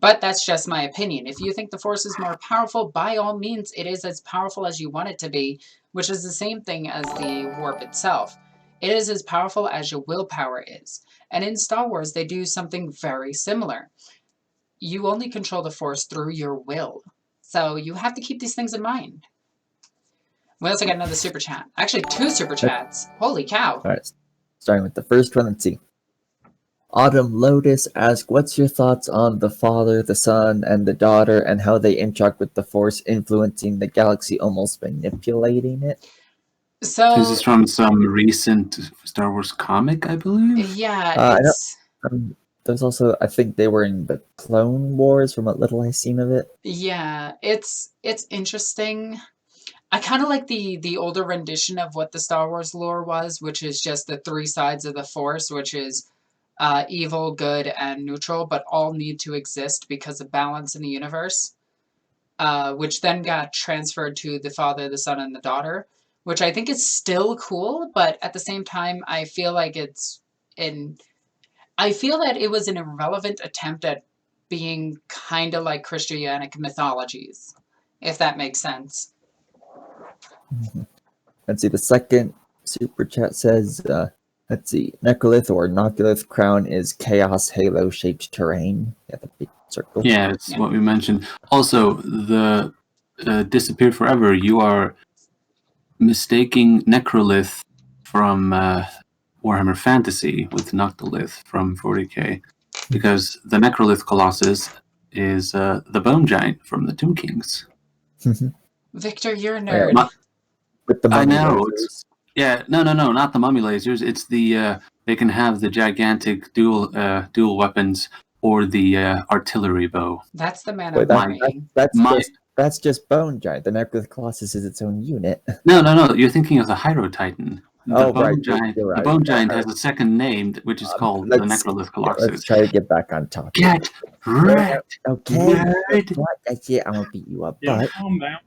But that's just my opinion. If you think the Force is more powerful, by all means, it is as powerful as you want it to be, which is the same thing as the warp itself. It is as powerful as your willpower is. And in Star Wars, they do something very similar. You only control the Force through your will. So you have to keep these things in mind. We also got another super chat. Actually, 2 super chats. Holy cow. All right, starting with the first one. Let's see. Autumn Lotus asks, what's your thoughts on the father, the son, and the daughter, and how they interact with the Force influencing the galaxy, almost manipulating it? So this is from some recent Star Wars comic, I believe. Yeah, it's... There's also, I think they were in the Clone Wars from what little I've seen of it. Yeah, it's interesting. I kind of like the older rendition of what the Star Wars lore was, which is just the 3 sides of the Force, which is evil, good, and neutral, but all need to exist because of balance in the universe, which then got transferred to the father, the son, and the daughter, which I think is still cool, but at the same time, I feel like I feel that it was an irrelevant attempt at being kind of like Christianic mythologies, if that makes sense. Let's see, the second super chat says, let's see, Necrolith or Noculith crown is chaos halo-shaped terrain. Yeah, the big circle. Yeah, it's what we mentioned. Also, the Disappear Forever, you are mistaking Necrolith from Warhammer Fantasy with Noctilith from 40K, because the Necrolith Colossus is the Bone Giant from the Tomb Kings. Victor, you're a nerd. With the I mummy know. lasers. Yeah, no, not the mummy lasers. It's the they can have the gigantic dual weapons or the artillery bow. That's the man Wait, I'm buying. that's just Bone Giant. The Necrolith Colossus is its own unit. No. You're thinking of the Hydro Titan. The Bone Giant. You're right. The Bone Giant has a second name, which is called the Necrolith Colossus. Let's try to get back on topic. Get wrecked. Okay. Nerd. What? That's it. I'm gonna beat you up. Yeah, But calm down.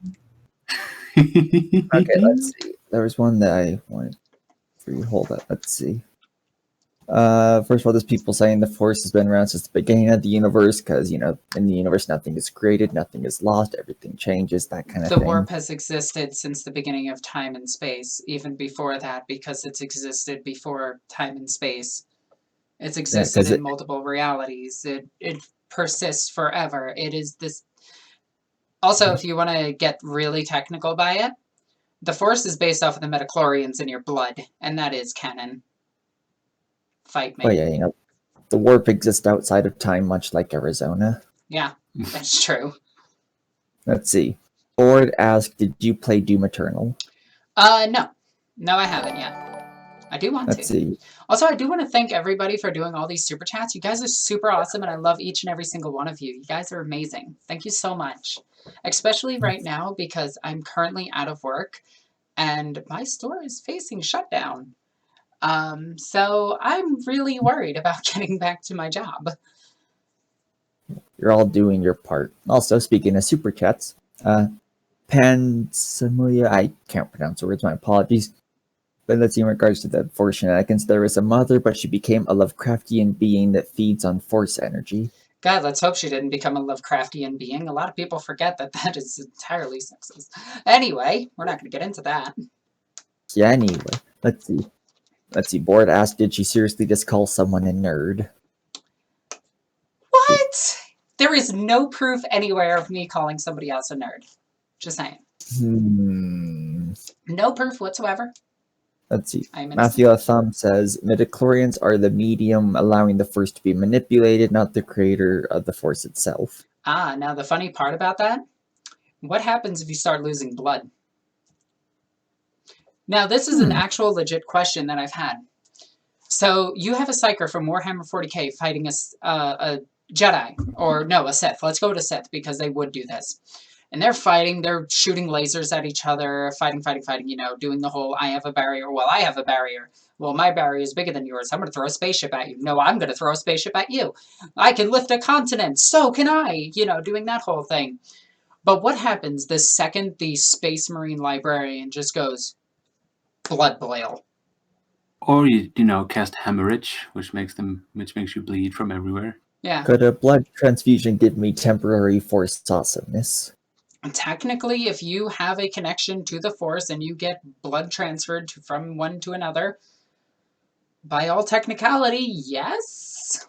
okay, let's see. There was one that I wanted for you. Hold up. Let's see. First of all, there's people saying the Force has been around since the beginning of the universe because, in the universe, nothing is created, nothing is lost, everything changes, that kind of thing. The warp has existed since the beginning of time and space, even before that, because it's existed before time and space. It's existed in multiple realities. It persists forever. It is this... Also, if you want to get really technical by it, the Force is based off of the metachlorians in your blood, and that is canon. Fight me. Oh yeah, the warp exists outside of time, much like Arizona. Yeah, that's true. Let's see. Ford asked, "Did you play Doom Eternal?" No, I haven't yet. I do want to. Let's see. Also, I do want to thank everybody for doing all these super chats. You guys are super awesome, and I love each and every single one of you. You guys are amazing. Thank you so much. Especially right now because I'm currently out of work, and my store is facing shutdown. So I'm really worried about getting back to my job. You're all doing your part. Also, speaking of super chats, Pansamulia, I can't pronounce the words, my apologies. But let's see, in regards to the Force shenanigans, there is a mother, but she became a Lovecraftian being that feeds on Force energy. God, let's hope she didn't become a Lovecraftian being. A lot of people forget that that is entirely sexist. Anyway, we're not going to get into that. Yeah, anyway, let's see. Board asked, did she seriously just call someone a nerd? What? There is no proof anywhere of me calling somebody else a nerd. Just saying. No proof whatsoever. Let's see. Matthew Atham says, midichlorians are the medium allowing the Force to be manipulated, not the creator of the Force itself. Ah, now the funny part about that, what happens if you start losing blood? Now, this is an actual legit question that I've had. So, you have a Psyker from Warhammer 40k fighting a Jedi, or no, a Sith. Let's go to Sith, because they would do this. And they're fighting, they're shooting lasers at each other, fighting, you know, doing the whole, I have a barrier, well, I have a barrier. Well, my barrier is bigger than yours, I'm going to throw a spaceship at you. No, I'm going to throw a spaceship at you. I can lift a continent, so can I, you know, doing that whole thing. But what happens the second the Space Marine librarian just goes, blood boil? Or you know, cast hemorrhage, which makes you bleed from everywhere. Yeah. Could a blood transfusion give me temporary Force awesomeness? Technically, if you have a connection to the Force and you get blood transferred from one to another, by all technicality, yes.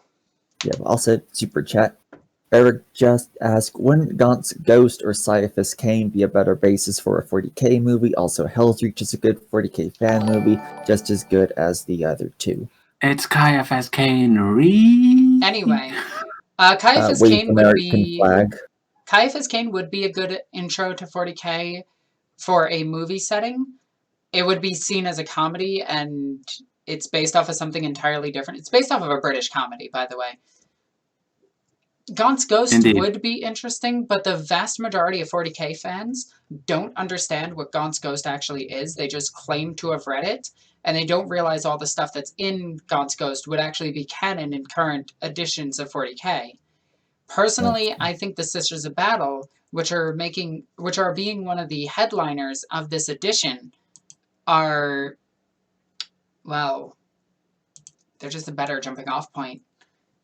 Yeah, also super chat. Eric just asked, wouldn't Gaunt's Ghost or Caiaphas Cain be a better basis for a 40k movie? Also, Hell's Reach is a good 40k fan movie, just as good as the other two. It's Caiaphas Cain. Anyway, Caiaphas Cain would be... Flag. Caiaphas Cain would be a good intro to 40k for a movie setting. It would be seen as a comedy, and it's based off of something entirely different. It's based off of a British comedy, by the way. Gaunt's Ghost Indeed. would be interesting, but the vast majority of 40k fans don't understand what Gaunt's Ghost actually is. They just claim to have read it, and they don't realize all the stuff that's in Gaunt's Ghost would actually be canon in current editions of 40k. Personally, I think the Sisters of Battle, which are being one of the headliners of this edition, are, well, they're just a better jumping off point.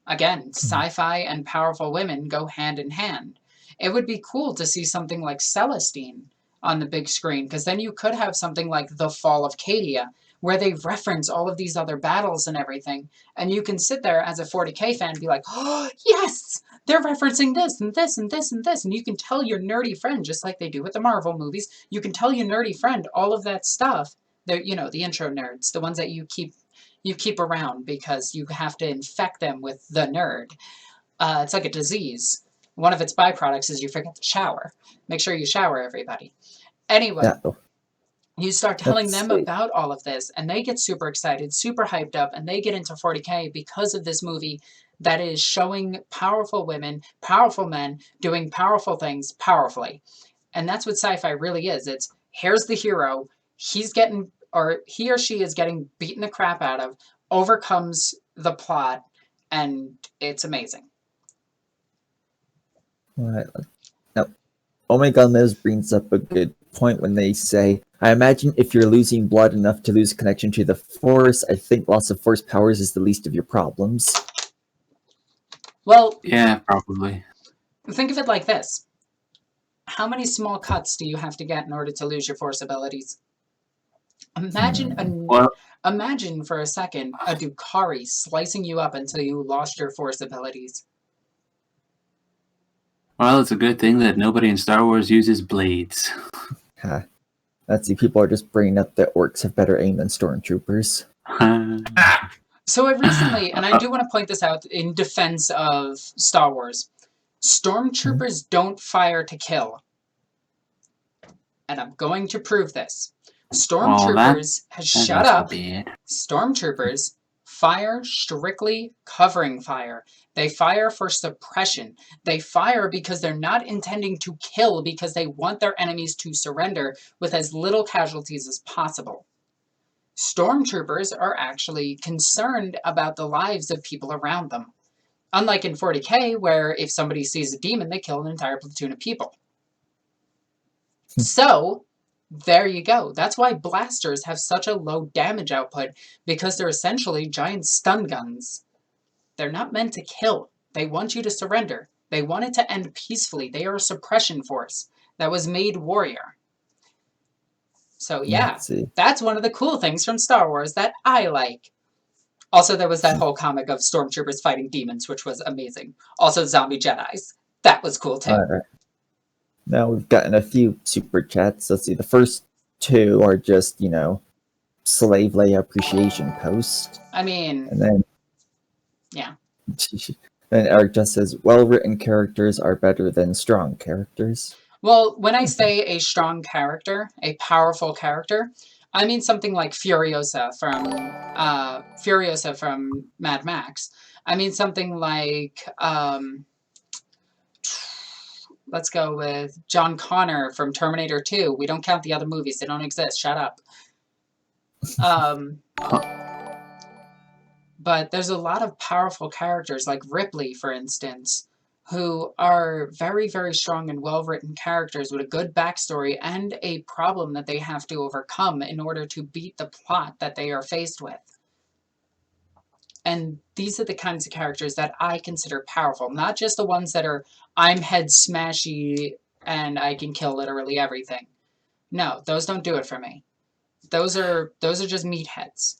Again, sci-fi and powerful women go hand in hand. It would be cool to see something like Celestine on the big screen, because then you could have something like The Fall of Cadia, where they reference all of these other battles and everything, and you can sit there as a 40k fan and be like, oh, yes! They're referencing this and this and this and this, and you can tell your nerdy friend, just like they do with the Marvel movies, you can tell your nerdy friend all of that stuff. They're, you know, the intro nerds, the ones that you keep around because you have to infect them with the nerd. It's like a disease. One of its byproducts is you forget to shower. Make sure you shower, everybody. Anyway, you start telling them about all of this, and they get super excited, super hyped up, and they get into 40k because of this movie that is showing powerful women, powerful men, doing powerful things powerfully. And that's what sci-fi really is. It's, here's the hero, he's getting, or he or she is getting beaten the crap out of, overcomes the plot, and it's amazing. Right. Now, Omega Lives brings up a good point when they say, I imagine if you're losing blood enough to lose connection to the Force, I think loss of Force powers is the least of your problems. Well, yeah, probably. Think of it like this. How many small cuts do you have to get in order to lose your Force abilities? Imagine imagine for a second a Dukari slicing you up until you lost your Force abilities. Well, it's a good thing that nobody in Star Wars uses blades. Let's see, people are just bringing up that orcs have better aim than stormtroopers. So I recently, and I do want to point this out in defense of Star Wars, stormtroopers don't fire to kill. And I'm going to prove this. Stormtroopers shut up. Stormtroopers fire strictly covering fire. They fire for suppression. They fire because they're not intending to kill, because they want their enemies to surrender with as little casualties as possible. Stormtroopers are actually concerned about the lives of people around them. Unlike in 40k, where if somebody sees a demon, they kill an entire platoon of people. So, there you go. That's why blasters have such a low damage output, because they're essentially giant stun guns. They're not meant to kill. They want you to surrender. They want it to end peacefully. They are a suppression force that was made warrior. So yeah, that's one of the cool things from Star Wars that I like. Also, there was that whole comic of stormtroopers fighting demons, which was amazing. Also, zombie Jedis. That was cool too. All right. Now we've gotten a few super chats. Let's see. The first two are just, slave Leia appreciation post. I mean, and then yeah. And Eric just says, well-written characters are better than strong characters. Well, when I say a strong character, a powerful character, I mean something like Furiosa from Mad Max. I mean something like, let's go with John Connor from Terminator 2. We don't count the other movies. They don't exist. Shut up. But there's a lot of powerful characters like Ripley, for instance, who are very, very strong and well-written characters with a good backstory and a problem that they have to overcome in order to beat the plot that they are faced with. And these are the kinds of characters that I consider powerful, not just the ones that are, I'm head smashy and I can kill literally everything. No, those don't do it for me. Those are just meatheads.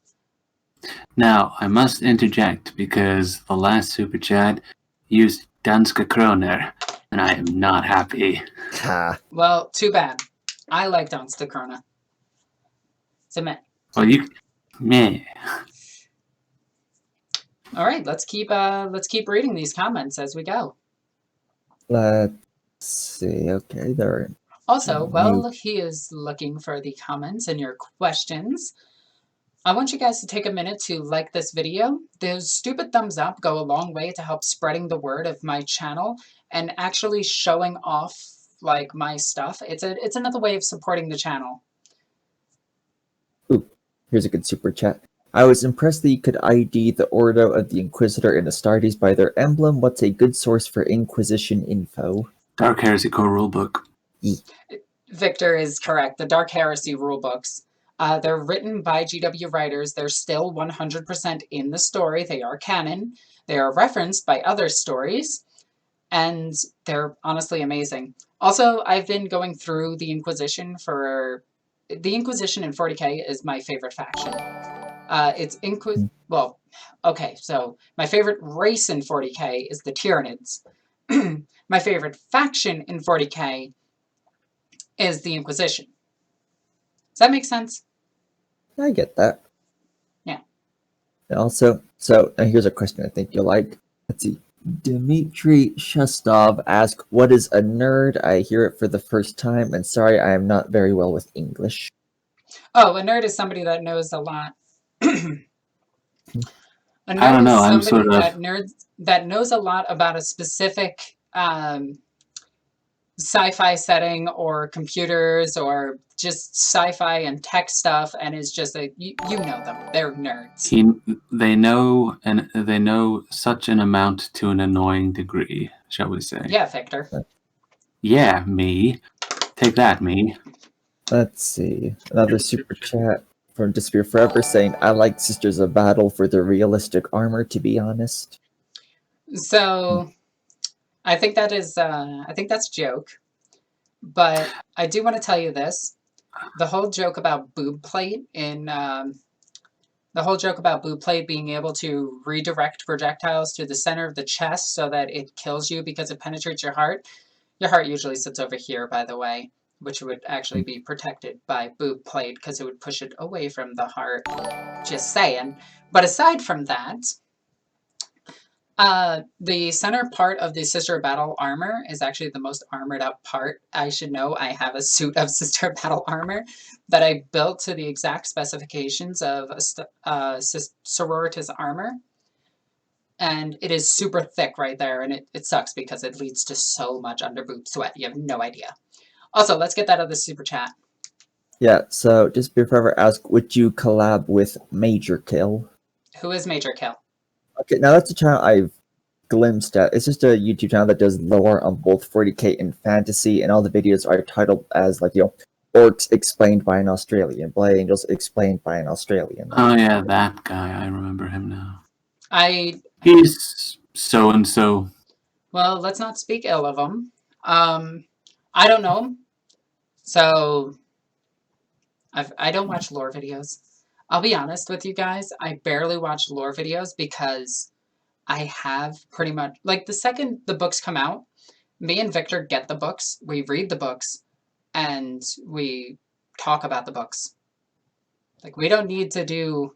Now, I must interject because the last super chat used Danske Kroner, and I am not happy. Well, too bad. I like Danske Kroner. Submit. Well, meh. All right, let's keep reading these comments as we go. Let's see. Okay, there. Also, while he is looking for the comments and your questions, I want you guys to take a minute to like this video. Those stupid thumbs up go a long way to help spreading the word of my channel and actually showing off like my stuff. It's another way of supporting the channel. Ooh, here's a good super chat. I was impressed that you could ID the Ordo of the Inquisitor and Astartes by their emblem. What's a good source for Inquisition info? Dark Heresy Core Rulebook. Victor is correct. The Dark Heresy rulebooks. They're written by GW writers. They're still 100% in the story. They are canon. They are referenced by other stories. And they're honestly amazing. Also, I've been going through the Inquisition for... The Inquisition in 40k is my favorite faction. Well, okay, so my favorite race in 40k is the Tyranids. My favorite faction in 40k is the Inquisition. Does that make sense? I get that. Yeah. And also, so here's a question I think you'll like. Let's see. Dmitry Shustov asks, what is a nerd? I hear it for the first time, and sorry, I am not very well with English. Oh, a nerd is somebody that knows a lot. A nerd I don't know. is somebody that knows a lot about a specific sci-fi setting or computers or just sci-fi and tech stuff, and is just you know them. They're nerds. They know such an amount to an annoying degree, shall we say? Yeah, Victor. Yeah, me. Take that, me. Let's see. Another super chat from Disappear Forever saying, I like Sisters of Battle for their realistic armor, to be honest. So, I think that is, I think that's a joke. But I do want to tell you this. The whole joke about boob plate being able to redirect projectiles to the center of the chest so that it kills you because it penetrates your heart. Your heart usually sits over here, by the way, which would actually be protected by boob plate because it would push it away from the heart. Just saying. But aside from that, the center part of the Sister of Battle armor is actually the most armored up part. I should know I have a suit of Sister of Battle armor that I built to the exact specifications of Sororitas armor. And it is super thick right there, and it sucks because it leads to so much under boob sweat. You have no idea. Also, let's get that other super chat. Yeah, so just before I ask, would you collab with Major Kill? Who is Major Kill? Okay, now that's a channel I've glimpsed at. It's just a YouTube channel that does lore on both 40k and fantasy, and all the videos are titled as, like, Orcs explained by an Australian, Blood Angels explained by an Australian. Oh yeah, that guy. I remember him now. He's so and so. Well, let's not speak ill of him. I don't know him, so I don't watch lore videos. I'll be honest with you guys. I barely watch lore videos because I have pretty much, like, the second the books come out, me and Victor get the books, we read the books, and we talk about the books. Like, we don't need to do,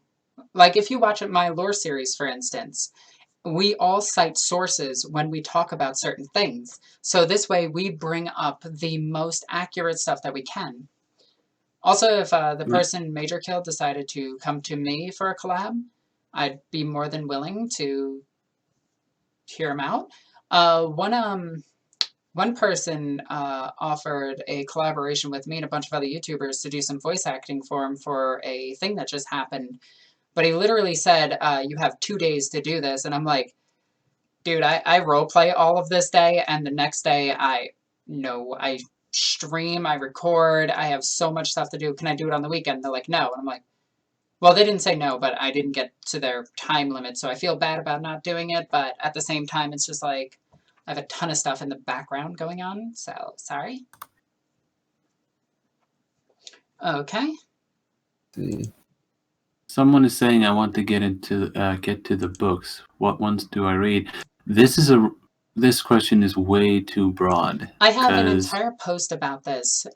like, if you watch my lore series, for instance, we all cite sources when we talk about certain things. So this way we bring up the most accurate stuff that we can. Also, if the person Major Kill decided to come to me for a collab, I'd be more than willing to hear him out. One person offered a collaboration with me and a bunch of other YouTubers to do some voice acting for him for a thing that just happened. But he literally said, you have 2 days to do this. And I'm like, dude, I roleplay all of this day, and the next day I stream, I record, I have so much stuff to do. Can I do it on the weekend? They're like, no. And I'm like, well, they didn't say no, but I didn't get to their time limit, so I feel bad about not doing it. But at the same time, it's just like, I have a ton of stuff in the background going on, so sorry. Okay. Someone is saying I want to get to the books. What ones do I read? This question is way too broad. I have an entire post about this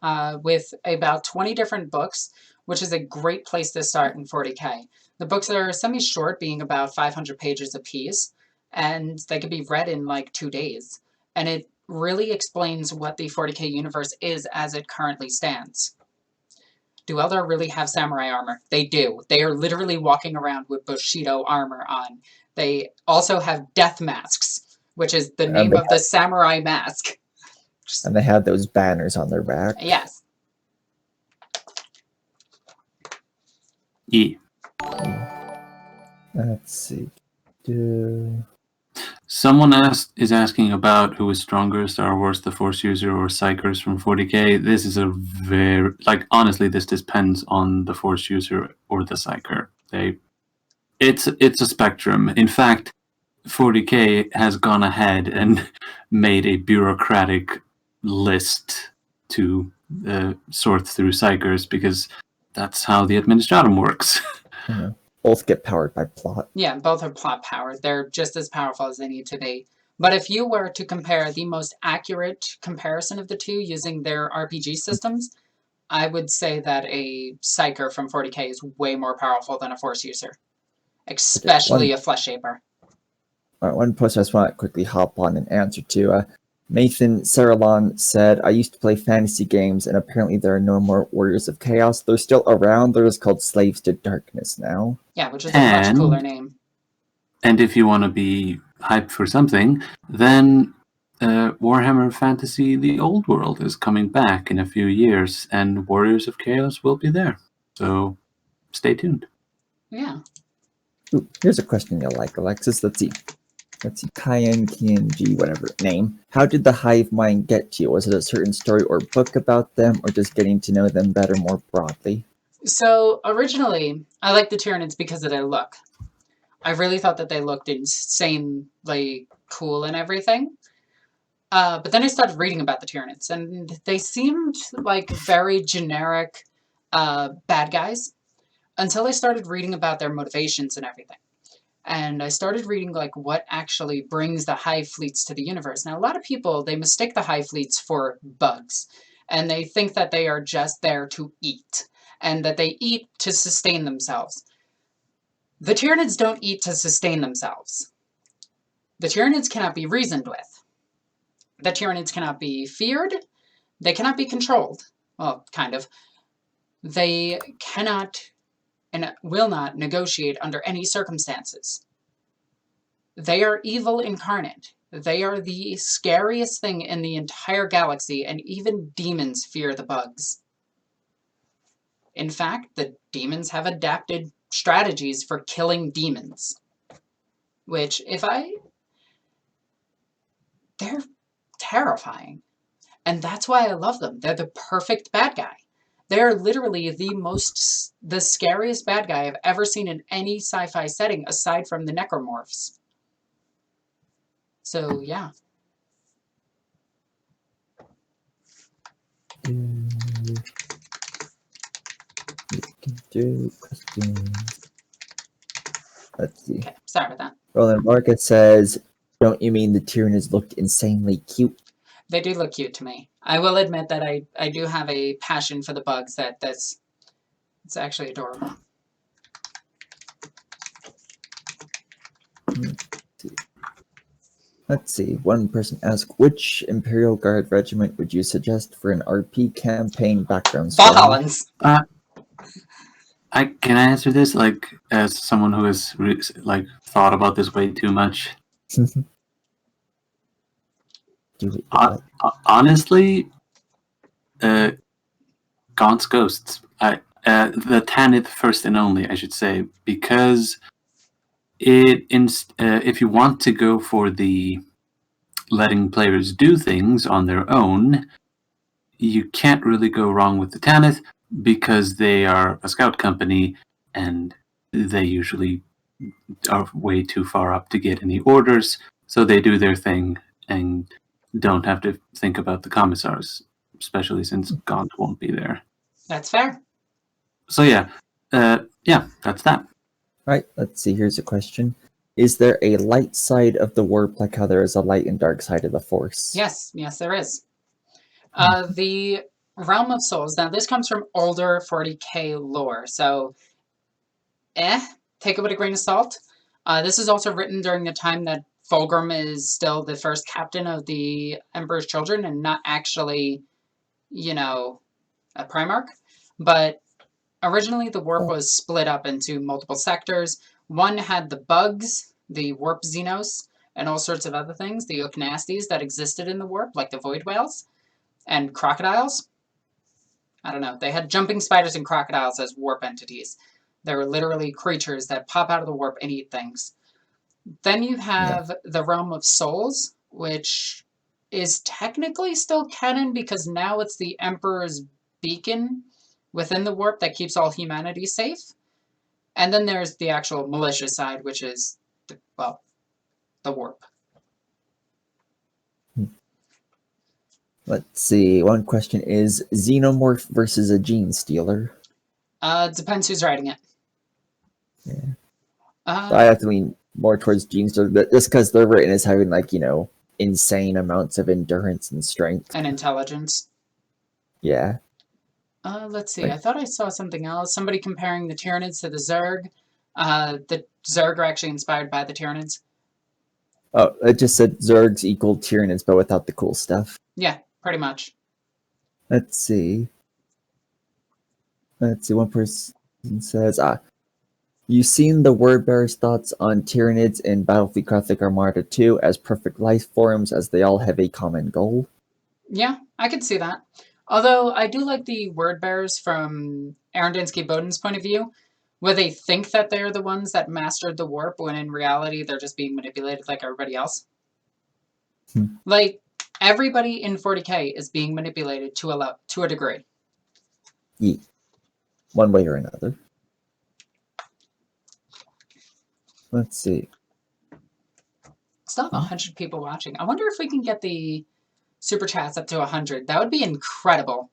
with about 20 different books, which is a great place to start in 40k. The books are semi-short, being about 500 pages apiece, and they can be read in like 2 days. And it really explains what the 40k universe is as it currently stands. Do Eldar really have samurai armor? They do. They are literally walking around with Bushido armor on. They also have death masks, which is the name of the samurai mask. And they have those banners on their back. Yes. E. Let's see. Someone is asking about who is stronger, Star Wars, the Force user, or Psykers from 40k. This is a very, honestly, this depends on the Force user or the Psyker. It's a spectrum. In fact, 40k has gone ahead and made a bureaucratic list to sort through Psykers, because that's how the Administratum works. Yeah. Both get powered by plot. Yeah, both are plot powered. They're just as powerful as they need to be. But if you were to compare the most accurate comparison of the two using their RPG systems, I would say that a Psyker from 40k is way more powerful than a Force user. Especially a Flesh Shaper. One post I just want to quickly hop on and answer to. Nathan Saralon said, I used to play fantasy games, and apparently there are no more Warriors of Chaos. They're still around. They're just called Slaves to Darkness now. Yeah, which is a much cooler name. And if you want to be hyped for something, then Warhammer Fantasy The Old World is coming back in a few years, and Warriors of Chaos will be there. So stay tuned. Yeah. Ooh, here's a question you'll like, Alexis. Let's see. Kian, whatever name. How did the hive mind get to you? Was it a certain story or book about them, or just getting to know them better more broadly? So originally, I liked the Tyranids because of their look. I really thought that they looked insanely cool and everything. But then I started reading about the Tyranids, and they seemed like very generic bad guys until I started reading about their motivations and everything. And I started reading like what actually brings the hive fleets to the universe. Now, a lot of people, they mistake the hive fleets for bugs, and they think that they are just there to eat, and that they eat to sustain themselves. The Tyranids don't eat to sustain themselves. The Tyranids cannot be reasoned with. The Tyranids cannot be feared. They cannot be controlled. Well, kind of. They cannot and will not negotiate under any circumstances. They are evil incarnate. They are the scariest thing in the entire galaxy, and even demons fear the bugs. In fact, the demons have adapted strategies for killing demons. Which, they're terrifying. And that's why I love them. They're the perfect bad guy. They're literally the scariest bad guy I've ever seen in any sci-fi setting, aside from the necromorphs. So, yeah. Do questions. Let's see. Okay, sorry about that. Roland Market says, "Don't you mean the Tyranids looked insanely cute?" They do look cute to me. I will admit that I do have a passion for the bugs. It's actually adorable. Let's see. One person asked, which Imperial Guard regiment would you suggest for an RP campaign background story? Valhallans! Can I answer this? Like, as someone who has thought about this way too much. Honestly, Gaunt's Ghosts. The Tyrannid first and only, I should say, because if you want to go for the letting players do things on their own, you can't really go wrong with the Tyrannid because they are a scout company and they usually are way too far up to get any orders, so they do their thing and don't have to think about the commissars, especially since Gaunt won't be there. That's fair. So yeah, that's that. Right, let's see, here's a question. Is there a light side of the warp like how there is a light and dark side of the Force? Yes, there is. The Realm of Souls. Now, this comes from older 40k lore, so take it with a grain of salt. This is also written during the time that Fulgrim is still the first captain of the Emperor's Children and not actually, a Primarch. But originally, the warp was split up into multiple sectors. One had the bugs, the warp xenos, and all sorts of other things, the Okanastes that existed in the warp, like the void whales and crocodiles. I don't know. They had jumping spiders and crocodiles as warp entities. They were literally creatures that pop out of the warp and eat things. Then you have the Realm of Souls, which is technically still canon because now it's the Emperor's beacon within the warp that keeps all humanity safe. And then there's the actual malicious side, which is, the warp. Let's see. One question is Xenomorph versus a Genestealer. Depends who's writing it. Yeah. I have to lean more towards Genestealer, but just because they're written as having insane amounts of endurance and strength. And intelligence. Yeah. Let's see. I thought I saw something else. Somebody comparing the Tyranids to the Zerg. The Zerg are actually inspired by the Tyranids. Oh, it just said Zergs equal Tyranids, but without the cool stuff. Yeah, pretty much. Let's see. One person says, you've seen the Wordbearer's thoughts on Tyranids in Battlefleet Gothic Armada 2 as perfect life forms as they all have a common goal? Yeah, I could see that. Although I do like the Wordbearers from Arondinsky Boden's point of view, where they think that they're the ones that mastered the warp, when in reality they're just being manipulated like everybody else. Like, everybody in 40k is being manipulated to a degree. Yeah. One way or another. Let's see. Still have 100 people watching. I wonder if we can get the super chats up to 100. That would be incredible.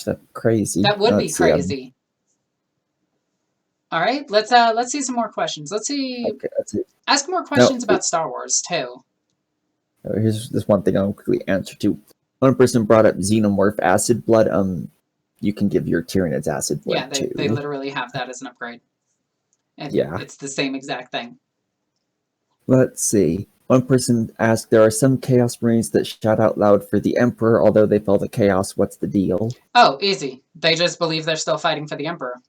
That's crazy. That would be crazy. All right, let's see some more questions. Let's see. Okay, that's it. Ask more questions about Star Wars too. Here's this one thing I'll quickly answer to. One person brought up Xenomorph acid blood. You can give your Tyranids acid blood too. They literally have that as an upgrade. And it's the same exact thing. Let's see. One person asked, there are some Chaos Marines that shout out loud for the Emperor, although they fell to Chaos. What's the deal? Oh, easy. They just believe they're still fighting for the Emperor.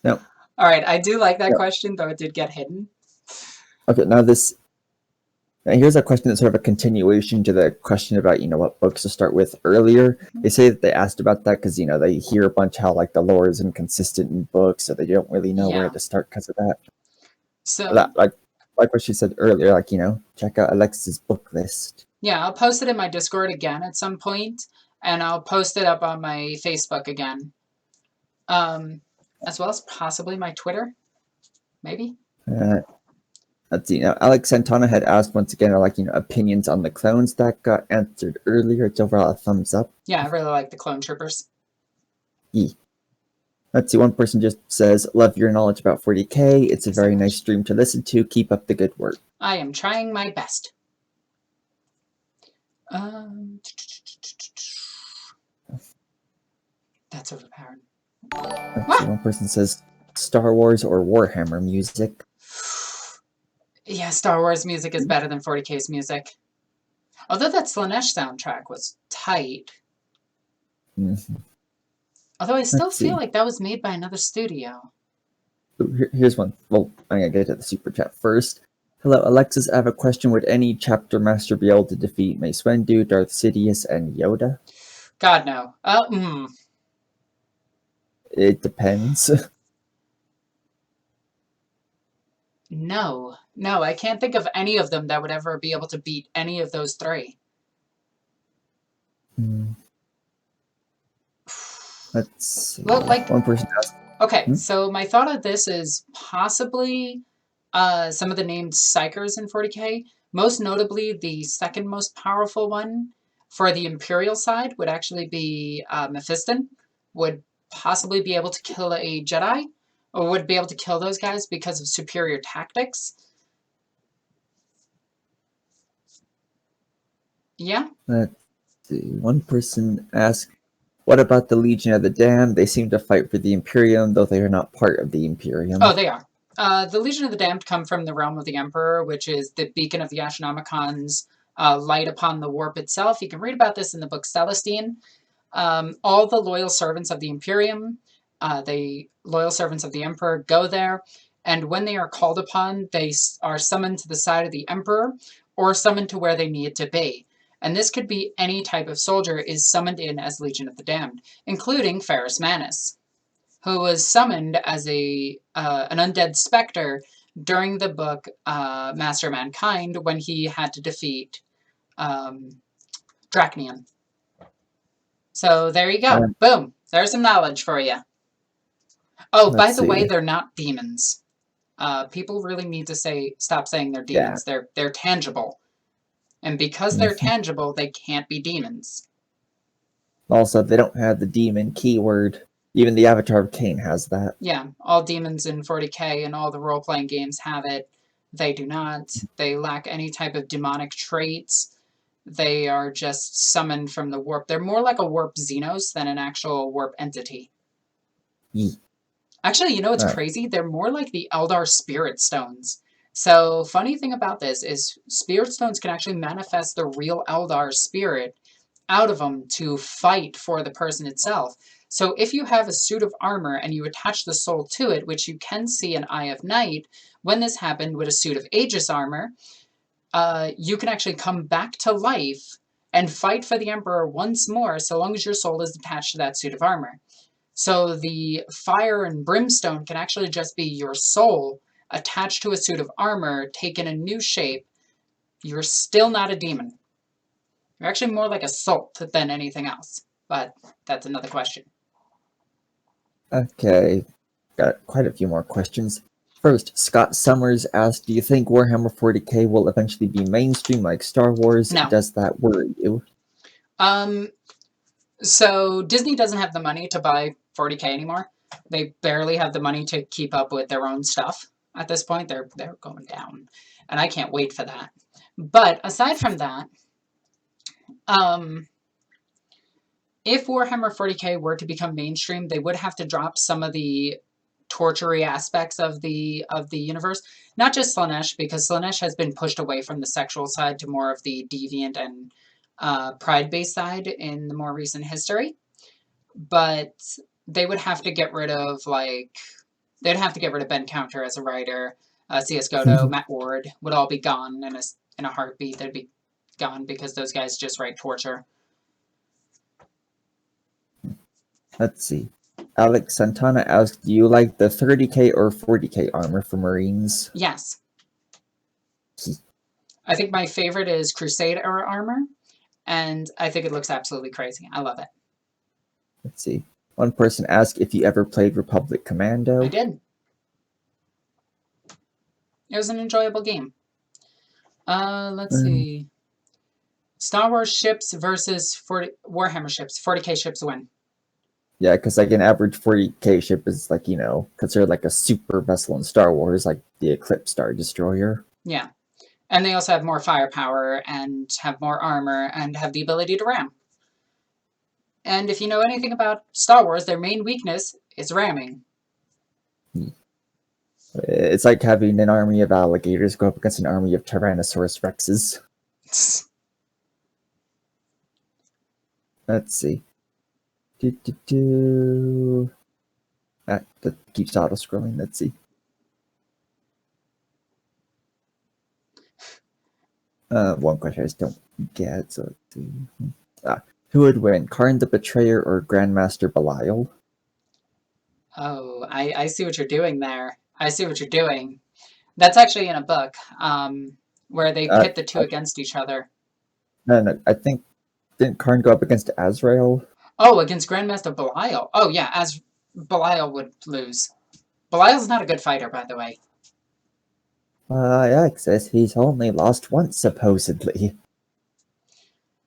No. All right, I do like that question, though it did get hidden. Okay, now this Now, here's a question that's sort of a continuation to the question about, what books to start with earlier. They say that they asked about that because, they hear a bunch how, like, the lore is inconsistent in books, so they don't really know where to start because of that. So, like what she said earlier, like, check out Alexis's book list. yeah, I'll post it in my Discord again at some point, and I'll post it up on my Facebook again. As well as possibly my Twitter, maybe. Let's see. Now, Alex Santana had asked once again, like, opinions on the clones. That got answered earlier. It's overall a thumbs up. Yeah, I really like the clone troopers. Yeah. Let's see. One person just says, "Love your knowledge about 40K. It's a very nice stream to listen to. Keep up the good work." I am trying my best. That's overpowered. Let's see. One person says, "Star Wars or Warhammer music." Yeah, Star Wars music is better than 40K's music. Although that Slanesh soundtrack was tight. Mm-hmm. Although I still feel like that was made by another studio. Here's one. Well, I'm going to get to the super chat first. Hello, Alexis. I have a question. Would any chapter master be able to defeat Mace Windu, Darth Sidious, and Yoda? God, no. It depends. No, I can't think of any of them that would ever be able to beat any of those three. Let's see. Well, like, one person asked. Okay, so my thought of this is possibly some of the named Psykers in 40K. Most notably, the second most powerful one for the Imperial side would actually be Mephiston. Would possibly be able to kill a Jedi, or would be able to kill those guys because of superior tactics. Yeah? Let's see. One person asked, "What about the Legion of the Damned? They seem to fight for the Imperium, though they are not part of the Imperium." Oh, they are. The Legion of the Damned come from the realm of the Emperor, which is the beacon of the Astronomicon's light upon the warp itself. You can read about this in the book Celestine. All the loyal servants of the Imperium, the loyal servants of the Emperor, go there, and when they are called upon, they are summoned to the side of the Emperor, or summoned to where they need to be. And this could be any type of soldier is summoned in as Legion of the Damned, including Ferrus Manus, who was summoned as an undead specter during the book Master of Mankind when he had to defeat Dracnian. So there you go. Boom. There's some knowledge for you. Oh, by the way, they're not demons. People really need to stop saying they're demons. Yeah. They're tangible. And because they're tangible, they can't be demons. Also, they don't have the demon keyword. Even the Avatar of Cain has that. Yeah, all demons in 40K and all the role-playing games have it. They do not. They lack any type of demonic traits. They are just summoned from the warp. They're more like a warp Xenos than an actual warp entity. Actually, you know what's crazy? They're more like the Eldar Spirit Stones. So, funny thing about this is Spirit Stones can actually manifest the real Eldar spirit out of them to fight for the person itself. So if you have a suit of armor and you attach the soul to it, which you can see in Eye of Night, when this happened with a suit of Aegis armor, you can actually come back to life and fight for the Emperor once more, so long as your soul is attached to that suit of armor. So the fire and brimstone can actually just be your soul attached to a suit of armor, taken a new shape. You're still not a demon. You're actually more like a salt than anything else. But that's another question. Okay. Got quite a few more questions. First, Scott Summers asked, "Do you think Warhammer 40K will eventually be mainstream like Star Wars? No. Does that worry you?" So Disney doesn't have the money to buy 40K anymore. They barely have the money to keep up with their own stuff. At this point, they're going down. And I can't wait for that. But aside from that, if Warhammer 40K were to become mainstream, they would have to drop some of the torture-y aspects of the universe. Not just Slanesh, because Slanesh has been pushed away from the sexual side to more of the deviant and pride-based side in the more recent history. But they would have to get rid of, they'd have to get rid of Ben Counter as a writer. C.S. Godot, Matt Ward would all be gone, and in a heartbeat. They'd be gone because those guys just write torture. Let's see. Alex Santana asked, do you like the 30k or 40k armor for Marines? Yes. I think my favorite is Crusade era armor, and I think it looks absolutely crazy. I love it. Let's see. One person asked if you ever played Republic Commando. I did. It was an enjoyable game. Let's see. Star Wars ships versus Warhammer ships. 40k ships win. Yeah, because like an average 40k ship is like, you know, considered like a super vessel in Star Wars, like the Eclipse Star Destroyer. Yeah. And they also have more firepower and have more armor and have the ability to ram. And if you know anything about Star Wars, their main weakness is ramming. It's like having an army of alligators go up against an army of Tyrannosaurus Rexes. Let's see. That keeps auto-scrolling. Let's see. One question I just don't get. So let's see. Who would win, Karn the Betrayer or Grandmaster Belial? Oh, I see what you're doing there. I see what you're doing. That's actually in a book where they pit the two against each other. No, I think, didn't Karn go up against Azrael? Oh, against Grandmaster Belial. Oh, yeah, as Belial would lose. Belial's not a good fighter, by the way. Alexis, he's only lost once, supposedly.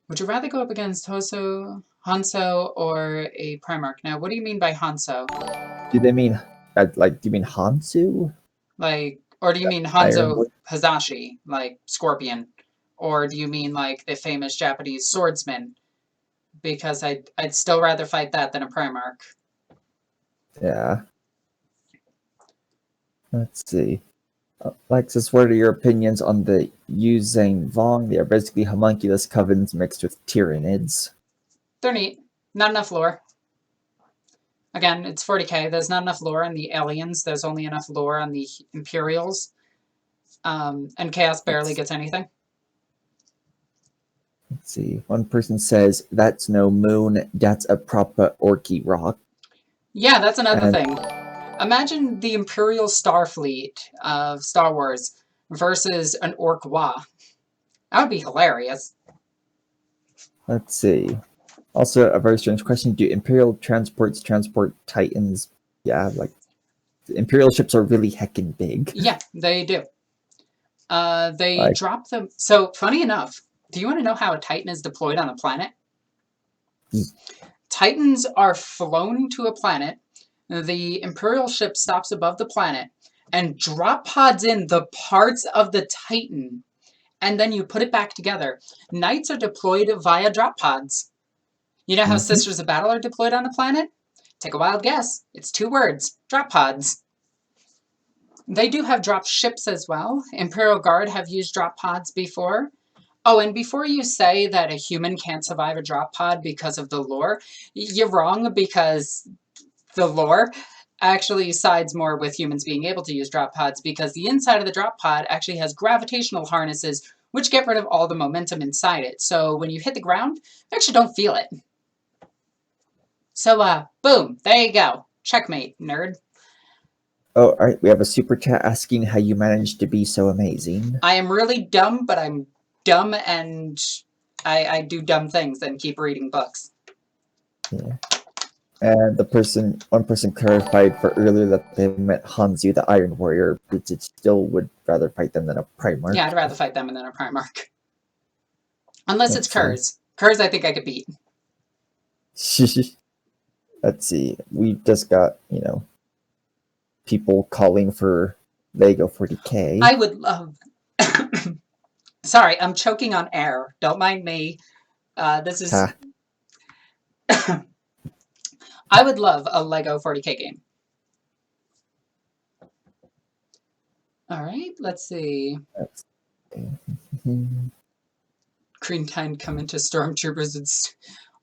Would you rather go up against Hanso or a Primarch? Now, what do you mean by Hanso? Do they mean, do you mean Hansu? Like, or do you mean Hanzo Hazashi, like Scorpion? Or do you mean like the famous Japanese swordsman? Because I'd still rather fight that than a Primarch. Yeah. Let's see. Alexis, what are your opinions on the Yuzhang Vong? They are basically homunculus covens mixed with Tyranids. They're neat. Not enough lore. Again, it's 40k. There's not enough lore on the aliens. There's only enough lore on the Imperials. And Chaos barely gets anything. Let's see. One person says, that's no moon, that's a proper orky rock. Yeah, that's another thing. Imagine the Imperial Starfleet of Star Wars versus an orc Wa. That would be hilarious. Let's see. Also, a very strange question. Do Imperial transports transport Titans? Yeah, like, the Imperial ships are really heckin' big. Yeah, they do. They drop them. So, funny enough, do you want to know how a Titan is deployed on a planet? Titans are flown to a planet. The Imperial ship stops above the planet and drop pods in the parts of the Titan, and then you put it back together. Knights are deployed via drop pods. You know how Sisters of Battle are deployed on a planet? Take a wild guess. It's 2 words. Drop pods. They do have drop ships as well. Imperial Guard have used drop pods before. Oh, and before you say that a human can't survive a drop pod because of the lore, you're wrong, because the lore actually sides more with humans being able to use drop pods, because the inside of the drop pod actually has gravitational harnesses which get rid of all the momentum inside it. So when you hit the ground, you actually don't feel it. So, boom, there you go. Checkmate, nerd. Oh, all right. We have a super chat asking how you managed to be so amazing. I am really dumb, but I'm dumb and I do dumb things and keep reading books. Yeah. And one person clarified for earlier that they meant Hanzu, the Iron Warrior, but it still would rather fight them than a Primarch. Yeah, I'd rather fight them than a Primarch. Unless it's Kurz. Kurz I think I could beat. Let's see. We just got, people calling for Lego 40k. I would love... Sorry, I'm choking on air. Don't mind me. This is... I would love a Lego 40k game. Alright, let's see. Green Tide come into Stormtroopers.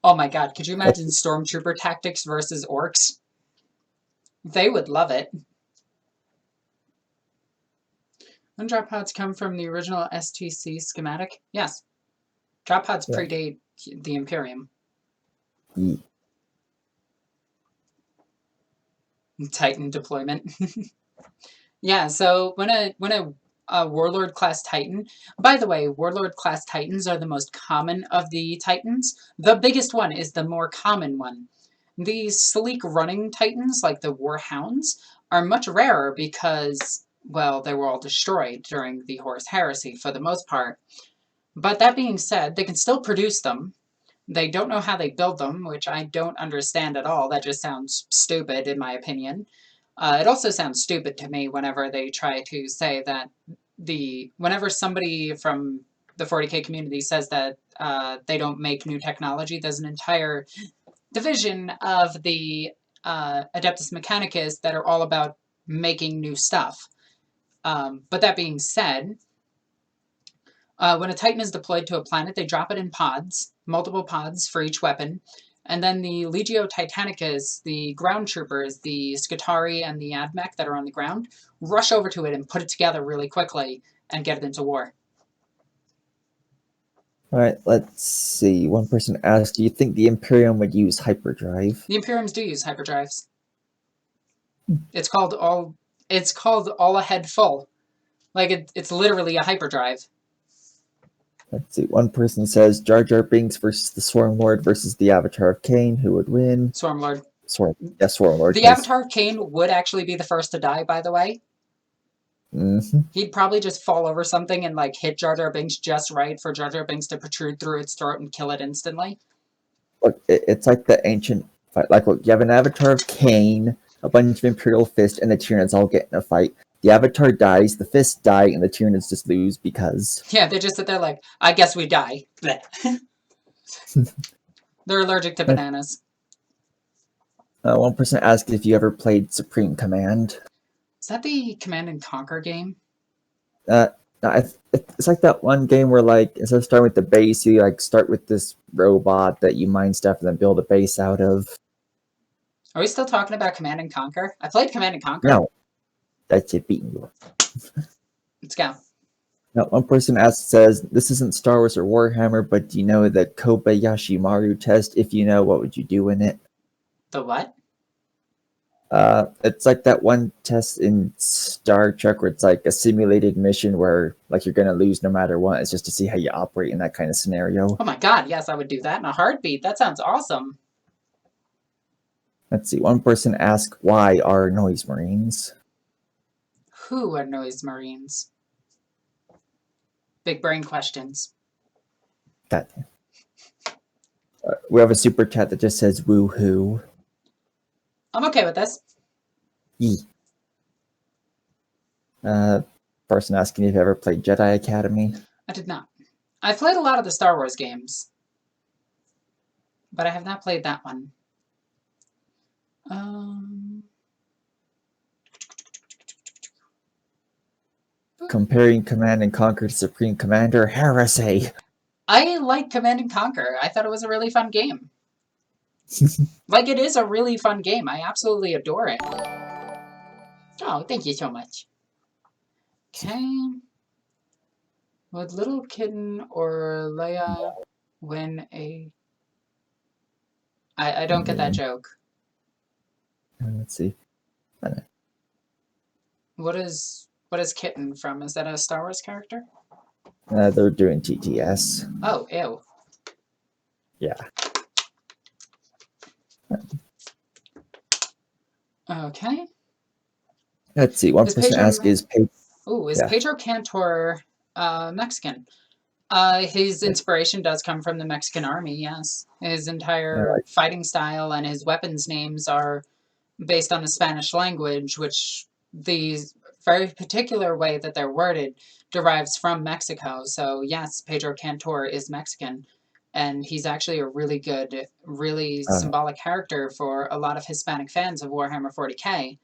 Oh my god, could you imagine Stormtrooper tactics versus orcs? They would love it. When drop pods come from the original STC schematic? Yes. Drop pods Yeah. predate the Imperium. Ye. Titan deployment. Yeah, so when a Warlord class Titan, by the way, Warlord class Titans are the most common of the Titans. The biggest one is the more common one. These sleek running Titans, like the Warhounds, are much rarer because, well, they were all destroyed during the Horus Heresy for the most part. But that being said, they can still produce them. They don't know how they build them, which I don't understand at all. That just sounds stupid, in my opinion. It also sounds stupid to me whenever they try to say that whenever somebody from the 40K community says that they don't make new technology, there's an entire division of the Adeptus Mechanicus that are all about making new stuff. But that being said, when a Titan is deployed to a planet, they drop it in pods, multiple pods for each weapon, and then the Legio Titanicus, the ground troopers, the Skitarii and the Admech that are on the ground, rush over to it and put it together really quickly and get it into war. All right, let's see. One person asked, do you think the Imperium would use hyperdrive? The Imperiums do use hyperdrives. It's called all ahead full. Like it's literally a hyperdrive. Let's see. One person says Jar Jar Binks versus the Swarmlord versus the Avatar of Cain. Who would win? Swarmlord. Swarmlord. The Avatar of Cain would actually be the first to die, by the way. Mm-hmm. He'd probably just fall over something and like hit Jar Jar Binks just right for Jar Jar Binks to protrude through its throat and kill it instantly. Look, it's like the ancient fight. Like, look, you have an Avatar of Cain, a bunch of Imperial Fist, and the Tyranids all get in a fight. The Avatar dies, the Fists die, and the Tyranids just lose because... Yeah, they just sit there like, I guess we die. They're allergic to bananas. One person asked if you ever played Supreme Command. Is that the Command & Conquer game? It's like that one game where, like, instead of starting with the base, you like start with this robot that you mine stuff and then build a base out of. Are we still talking about Command & Conquer? I played Command & Conquer. No, that's it beating you. Let's go. Now, one person says, this isn't Star Wars or Warhammer, but do you know the Kobayashi Maru test? If you know, what would you do in it? The what? It's like that one test in Star Trek where it's like a simulated mission where like you're gonna lose no matter what. It's just to see how you operate in that kind of scenario. Oh my god, yes, I would do that in a heartbeat. That sounds awesome. Let's see. One person asked, why are Noise Marines? Who are Noise Marines? Big brain questions. That. We have a super chat that just says woo-hoo. I'm okay with this. Yee. Person asking if you ever played Jedi Academy. I did not. I've played a lot of the Star Wars games, but I have not played that one. Comparing Command & Conquer to Supreme Commander, heresy. I like Command & Conquer. I thought it was a really fun game. Like, it is a really fun game. I absolutely adore it. Oh, thank you so much. Okay. Would Little Kitten or Leia win a... I don't get that joke. Let's see. What is Kitten from? Is that a Star Wars character? They're doing TTS. Oh, ew. Yeah. Okay. Let's see. One person asked, is Pedro Cantor Mexican? His inspiration does come from the Mexican army, yes. His entire fighting style and his weapons names are based on the Spanish language, which the very particular way that they're worded derives from Mexico. So yes, Pedro Cantor is Mexican, and he's actually a really good, really symbolic character for a lot of Hispanic fans of Warhammer 40K.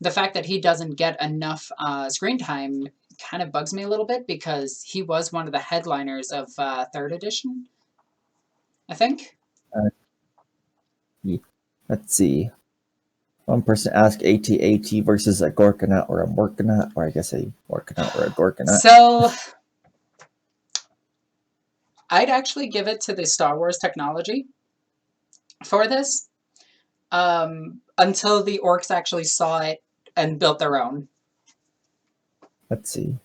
The fact that he doesn't get enough screen time kind of bugs me a little bit, because he was one of the headliners of 3rd edition, I think. Let's see. One person asked AT-AT versus a Gorkanaut or a Morkanaut, or I guess a Morkanaut or a Gorkanaut. So I'd actually give it to the Star Wars technology for this until the orcs actually saw it and built their own. Let's see.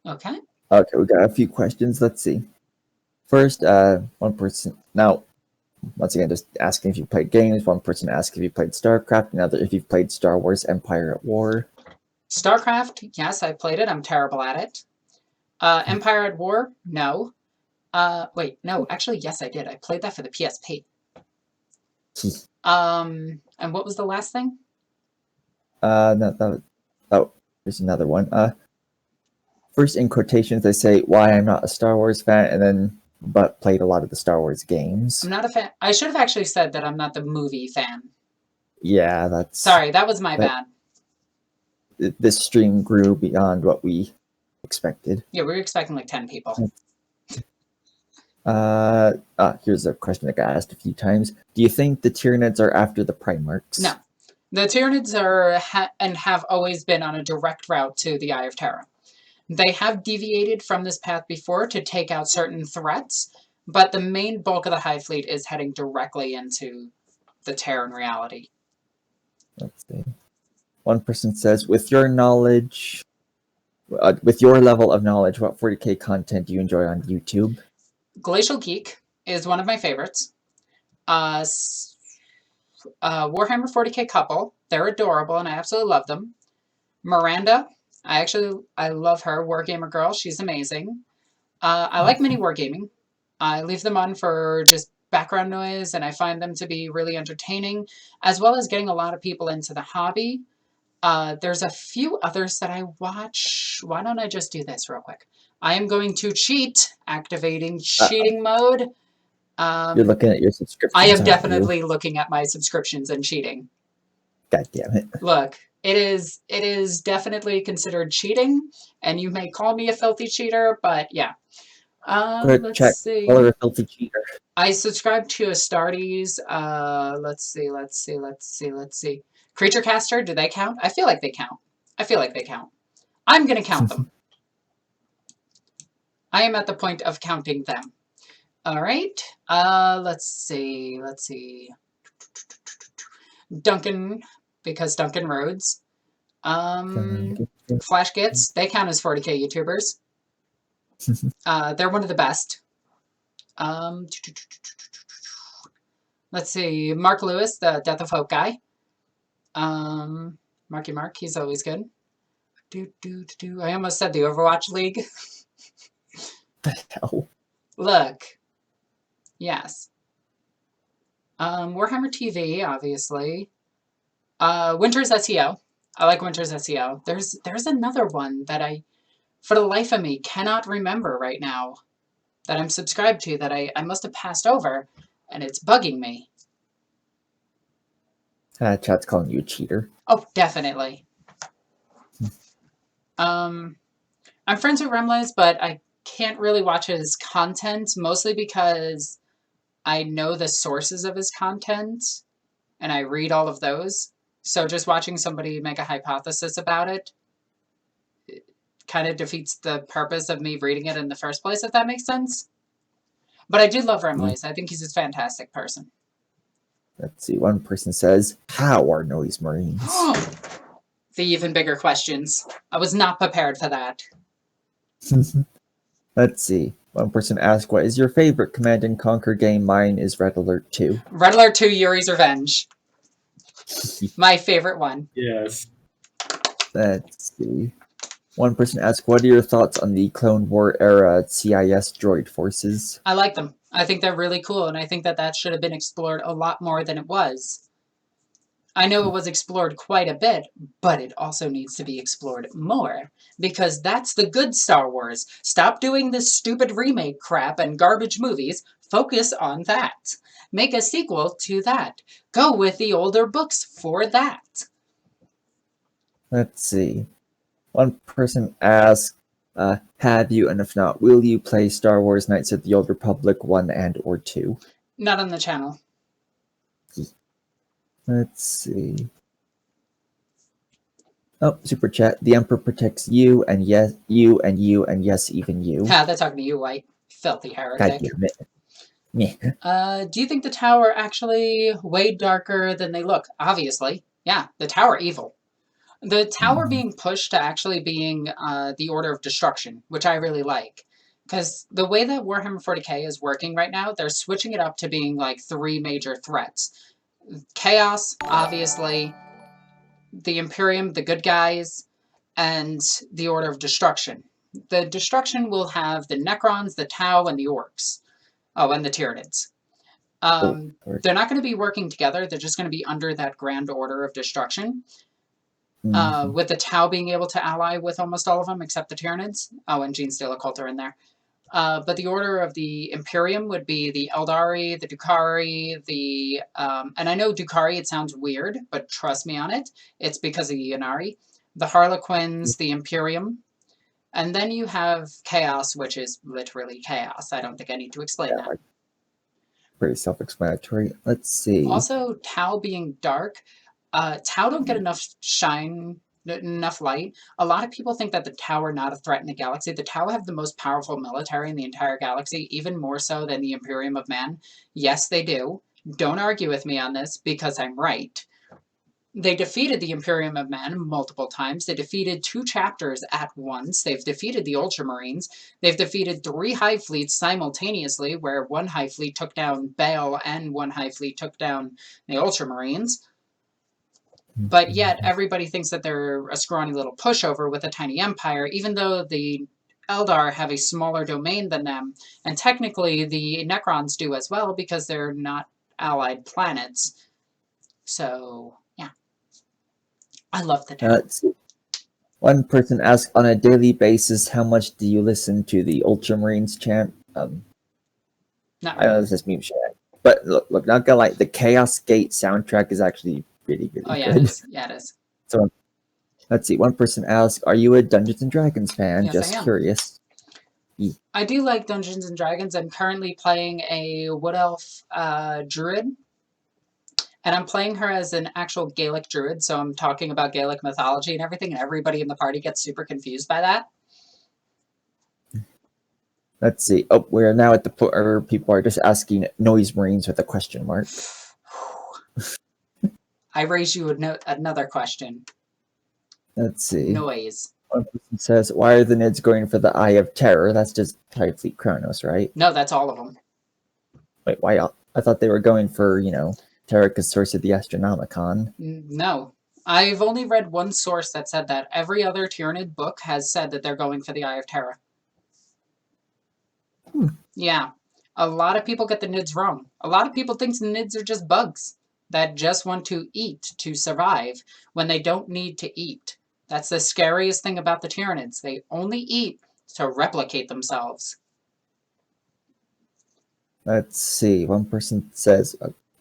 Okay. Okay, we got a few questions. Let's see. First, one person. Now, once again, just asking if you played games. One person asked if you played StarCraft. Another if you've played Star Wars Empire at War. StarCraft, yes, I played it. I'm terrible at it. Empire at War, no. Wait, no, actually, yes, I did. I played that for the PSP. And what was the last thing? No, oh, there's another one. First in quotations, they say why I'm not a Star Wars fan, and then but played a lot of the Star Wars games. I'm not a fan. I should have actually said that I'm not the movie fan. Yeah, that's... Sorry, that was my bad. This stream grew beyond what we expected. Yeah, we were expecting like 10 people. Here's a question that got asked a few times. Do you think the Tyranids are after the Primarchs? No. The Tyranids are and have always been on a direct route to the Eye of Terror. They have deviated from this path before to take out certain threats, but the main bulk of the Hive Fleet is heading directly into the Terran reality. Let's see. One person says, with your knowledge, with your level of knowledge, what 40k content do you enjoy on YouTube? Glacial Geek is one of my favorites. Warhammer 40k couple, they're adorable and I absolutely love them. Miranda, I love her. Wargamer Girl, she's amazing. I like mini wargaming. I leave them on for just background noise, and I find them to be really entertaining, as well as getting a lot of people into the hobby. There's a few others that I watch. Why don't I just do this real quick? I am going to cheat, activating cheating mode. You're looking at your subscriptions. I am definitely looking at my subscriptions and cheating. God damn it. Look, it is definitely considered cheating, and you may call me a filthy cheater, but yeah. Let's see. Or a filthy cheater. I subscribe to Astartes. Let's see. Creature Caster, do they count? I feel like they count. I'm going to count them. I am at the point of counting them. All right. Let's see. Duncan, because Duncan Rhodes. Flash Gits, they count as 40k YouTubers. They're one of the best. Let's see. Mark Lewis, the Death of Hope guy. Marky Mark, he's always good. I almost said the Overwatch League. The hell? Look. Yes. Warhammer TV, obviously. Winter's SEO. I like Winter's SEO. There's another one that I, for the life of me, cannot remember right now that I'm subscribed to that I must have passed over, and it's bugging me. Chat's calling you a cheater. Oh, definitely. I'm friends with Remles, but I can't really watch his content, mostly because I know the sources of his content, and I read all of those. So just watching somebody make a hypothesis about it kind of defeats the purpose of me reading it in the first place, if that makes sense. But I do love Remles. I think he's a fantastic person. Let's see. One person says, how are Noise Marines? The even bigger questions. I was not prepared for that. Let's see. One person asked, what is your favorite Command & Conquer game? Mine is Red Alert 2. Red Alert 2, Yuri's Revenge. My favorite one. Yes. Let's see. One person asked, what are your thoughts on the Clone War era CIS droid forces? I like them. I think they're really cool, and I think that should have been explored a lot more than it was. I know it was explored quite a bit, but it also needs to be explored more, because that's the good Star Wars. Stop doing this stupid remake crap and garbage movies. Focus on that. Make a sequel to that. Go with the older books for that. Let's see. One person asked, have you, and if not, will you play Star Wars Knights of the Old Republic 1 and or 2? Not on the channel. Let's see. Oh, super chat. The Emperor protects you, and yes, you, and you, and yes, even you. Ha, they're talking to you, White. Filthy God heretic. damn it. Yeah. Do you think the tower actually way darker than they look? Obviously. Yeah, the tower evil. The tower being pushed to actually being the Order of Destruction, which I really like. Because the way that Warhammer 40k is working right now, they're switching it up to being like 3 major threats. Chaos, obviously, the Imperium, the good guys, and the Order of Destruction. The Destruction will have the Necrons, the Tau, and the Orks. Oh, and the Tyranids. They're not going to be working together. They're just going to be under that Grand Order of Destruction. With the Tau being able to ally with almost all of them except the Tyranids. Oh, and Genestealer cult are in there. But the order of the Imperium would be the Eldari, the Drukhari, the... and I know Drukhari, it sounds weird, but trust me on it. It's because of the Ynnari. The Harlequins, the Imperium. And then you have Chaos, which is literally chaos. I don't think I need to explain that. Like, pretty self-explanatory. Let's see. Also, Tau being dark... Tau don't get enough shine, enough light. A lot of people think that the Tau are not a threat in the galaxy. The Tau have the most powerful military in the entire galaxy, even more so than the Imperium of Man. Yes, they do. Don't argue with me on this, because I'm right. They defeated the Imperium of Man multiple times. They defeated 2 chapters at once. They've defeated the Ultramarines. They've defeated 3 Hive Fleets simultaneously, where 1 Hive Fleet took down Baal and 1 Hive Fleet took down the Ultramarines. But yet, everybody thinks that they're a scrawny little pushover with a tiny empire, even though the Eldar have a smaller domain than them. And technically, the Necrons do as well, because they're not allied planets. So, yeah. I love the town. One person asked, on a daily basis, how much do you listen to the Ultramarines chant? Not I know this is meme shit. But look, not gonna lie, the Chaos Gate soundtrack is actually really good. Oh, yeah, it is. Yeah, it is. So, let's see. One person asked, are you a Dungeons & Dragons fan? Yes, Just I am. curious. I do like Dungeons & Dragons. I'm currently playing a Wood Elf Druid. And I'm playing her as an actual Gaelic Druid, so I'm talking about Gaelic mythology and everything, and everybody in the party gets super confused by that. Let's see. Oh, we're now at the point where people are just asking Noise Marines with a question mark. I raise you another question. Let's see. Noise. One person says, why are the Nids going for the Eye of Terror? That's just Tide Fleet Kronos, right? No, that's all of them. Wait, why? I thought they were going for, Terror as source of the Astronomicon. No. I've only read one source that said that. Every other Tyrannid book has said that they're going for the Eye of Terror. Yeah. A lot of people get the Nids wrong. A lot of people think the Nids are just bugs that just want to eat to survive when they don't need to eat. That's the scariest thing about the Tyrannids. They only eat to replicate themselves. Let's see. One person says,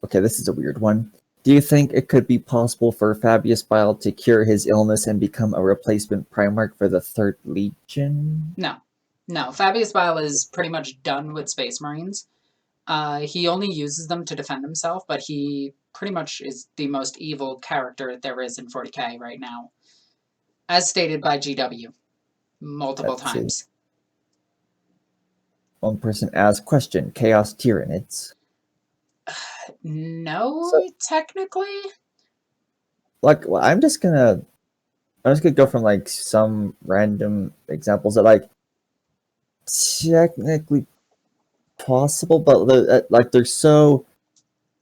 okay, this is a weird one. Do you think it could be possible for Fabius Bile to cure his illness and become a replacement Primarch for the 3rd Legion? No. No. Fabius Bile is pretty much done with Space Marines. He only uses them to defend himself, but he pretty much is the most evil character there is in 40k right now. As stated by GW multiple times. One person asked, question, Chaos Tyrannids? No, technically. Like, well, I'm just gonna go from like some random examples that like technically possible, but like they're so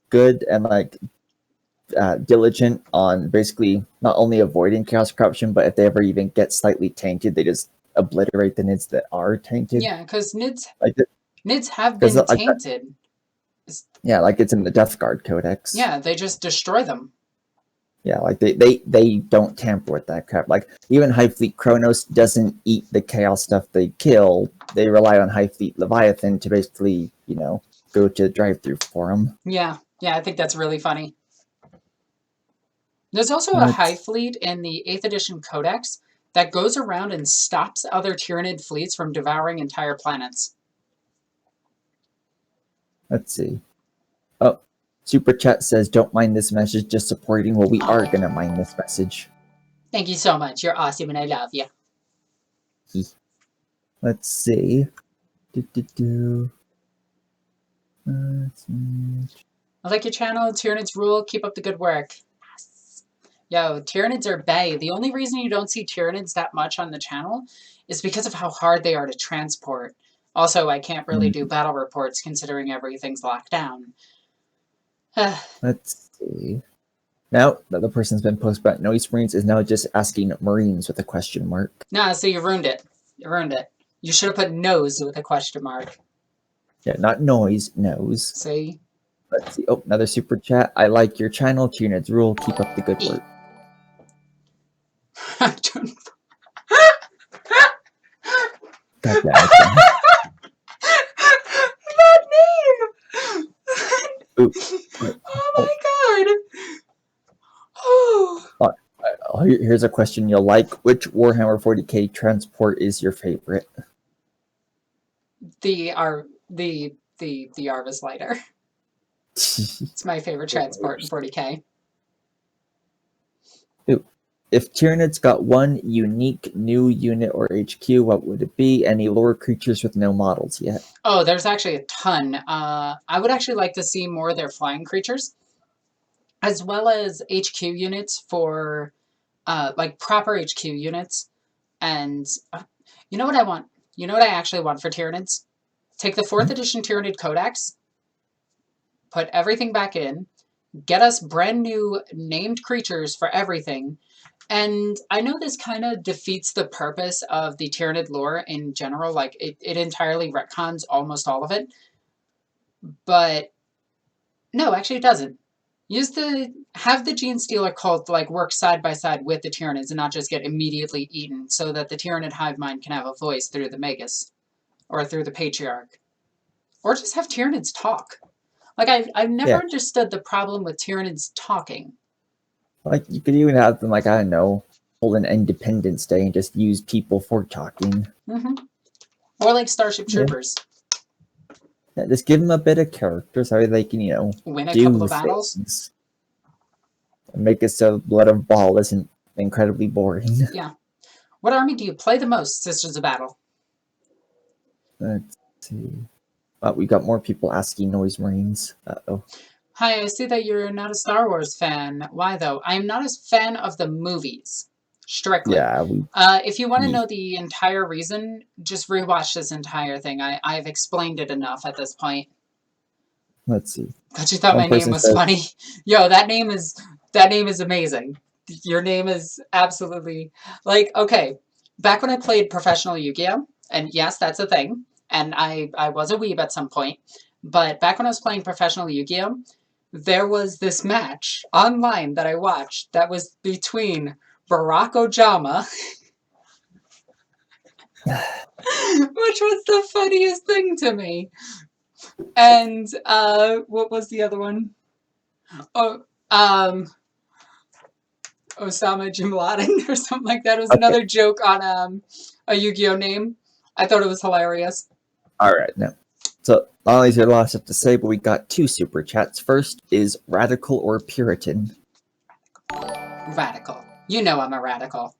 good and like diligent on basically not only avoiding chaos corruption, but if they ever even get slightly tainted, they just obliterate the Nids that are tainted. Yeah, because Nids Nids have been tainted. Yeah, like it's in the Death Guard Codex. Yeah, they just destroy them. Yeah, like they don't tamper with that crap. Like even Hive Fleet Kronos doesn't eat the chaos stuff they kill. They rely on Hive Fleet Leviathan to basically, go to the drive-thru for them. Yeah, I think that's really funny. There's also a Hive Fleet in the 8th edition Codex that goes around and stops other Tyrannid fleets from devouring entire planets. Let's see. Oh, Super Chat says, don't mind this message, just supporting. Well, we are going to mind this message. Thank you so much. You're awesome and I love you. Let's see. I like your channel. Tyranids rule. Keep up the good work. Yes. Yo, Tyranids are bae. The only reason you don't see Tyranids that much on the channel is because of how hard they are to transport. Also, I can't really do battle reports considering everything's locked down. Let's see. Now, the other person's been posted about noise marines is now just asking marines with a question mark. Nah, so you ruined it. You ruined it. You should have put nose with a question mark. Yeah, not noise, nose. See? Let's see. Oh, another super chat. I like your channel. Tyranids rule. Keep up the good work. God damn it. That name! Oops. Oh my god! Oh. Here's a question you'll like. Which Warhammer 40k transport is your favorite? The Arvis lighter. It's my favorite transport in 40k. Ooh. If Tyranids got one unique new unit or HQ, what would it be? Any lore creatures with no models yet? Oh, there's actually a ton. I would actually like to see more of their flying creatures, as well as HQ units for, like proper HQ units. And you know what I want? You know what I actually want for Tyranids? Take the 4th edition Tyranid Codex, put everything back in, get us brand new named creatures for everything. And I know this kind of defeats the purpose of the Tyranid lore in general. Like, it entirely retcons almost all of it. But, no, actually it doesn't. Have the Genestealer cult, like, work side by side with the Tyranids and not just get immediately eaten, so that the Tyranid hive mind can have a voice through the Magus. Or through the Patriarch. Or just have Tyranids talk. Like, I've never understood the problem with Tyranids talking. Like, you could even have them, like, I don't know, hold an Independence Day and just use people for talking. Or like Starship Troopers. Yeah, just give them a bit of character so they can, you know, Win a do couple of battles. things. And make it so Blood of Baal isn't incredibly boring. Yeah. What army do you play the most, Sisters of Battle? Let's see. We got more people asking noise marines. Uh-oh. Hi, I see that you're not a Star Wars fan. Why, though? I am not a fan of the movies. Strictly. Yeah. If you want to know the entire reason, just rewatch this entire thing. I've explained it enough at this point. Let's see. But you thought my name was funny. Yo, that name is amazing. Your name is absolutely... Like, okay. Back when I played professional Yu-Gi-Oh! And yes, that's a thing. And I was a weeb at some point. But back when I was playing professional Yu-Gi-Oh! There was this match online that I watched that was between Barack Obama, which was the funniest thing to me, and what was the other one? Oh, Osama Bin Laden or something like that. It was another joke on a Yu-Gi-Oh! Name. I thought it was hilarious. All right, now. So, not only is there a lot of stuff to say, but we got 2 super chats. First is radical or Puritan? Radical. You know I'm a radical.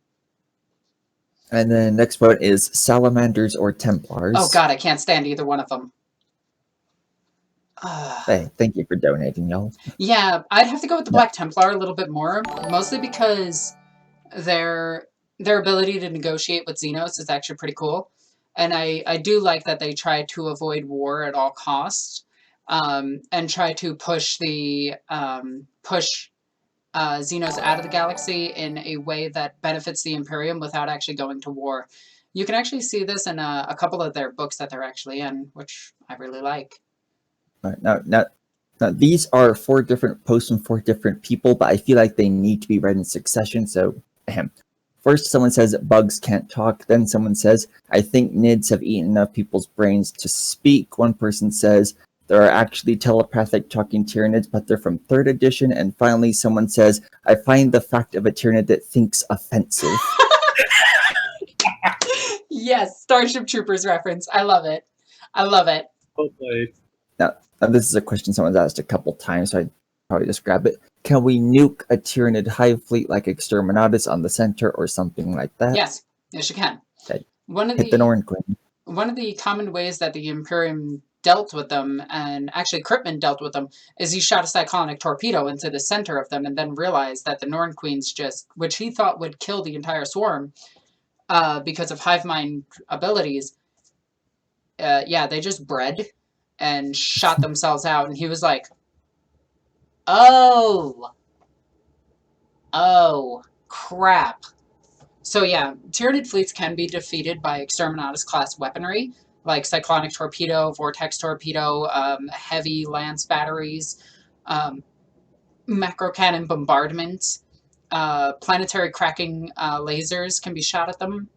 And then next one is salamanders or Templars. Oh god, I can't stand either one of them. Hey, thank you for donating, y'all. Yeah, I'd have to go with the Black Templar a little bit more, mostly because their ability to negotiate with Xenos is actually pretty cool. And I do like that they try to avoid war at all costs, and try to push the Xenos out of the galaxy in a way that benefits the Imperium without actually going to war. You can actually see this in a couple of their books that they're actually in, which I really like. All right, now, these are 4 different posts from 4 different people, but I feel like they need to be read in succession, so First, someone says bugs can't talk. Then someone says, I think Nids have eaten enough people's brains to speak. One person says, there are actually telepathic talking Tyranids, but they're from 3rd edition. And finally, someone says, I find the fact of a Tyranid that thinks offensive. Yes, Starship Troopers reference. I love it. I love it. Hopefully. Now, this is a question someone's asked a couple times, so I'd probably just grab it. Can we nuke a Tyranid hive fleet like Exterminatus on the center or something like that? Yes, yes, you can. Okay. One of Hit the Norn Queen. One of the common ways that the Imperium dealt with them, and actually Cryptman dealt with them, is he shot a cyclonic torpedo into the center of them and then realized that the Norn Queens just, which he thought would kill the entire swarm because of hive mind abilities, yeah, they just bred and shot themselves out. And he was like, oh, crap. So yeah, Tyranid fleets can be defeated by Exterminatus class weaponry, like Cyclonic Torpedo, Vortex Torpedo, heavy lance batteries, macro cannon bombardment, planetary cracking lasers can be shot at them.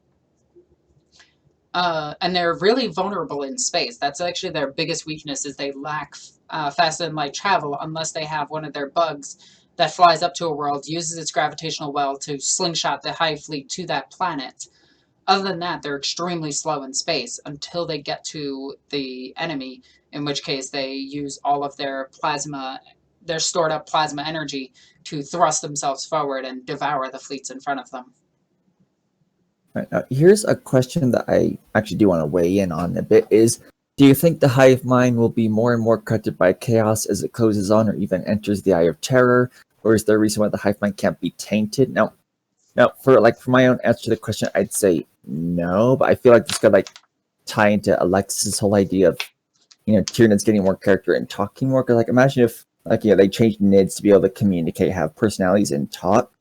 And they're really vulnerable in space. That's actually their biggest weakness, is they lack faster than light travel unless they have one of their bugs that flies up to a world, uses its gravitational well to slingshot the hive fleet to that planet. Other than that, they're extremely slow in space until they get to the enemy, in which case they use all of their stored up plasma energy to thrust themselves forward and devour the fleets in front of them. Right, now, here's a question that I actually do want to weigh in on a bit is, do you think the hive mind will be more and more corrupted by chaos as it closes on or even enters the Eye of Terror? Or is there a reason why the hive mind can't be tainted? Now, for my own answer to the question, I'd say no, but I feel like this could tie into Alexis' whole idea of, Tyranids getting more character and talking more. Because imagine if they changed Nids to be able to communicate, have personalities, and talk,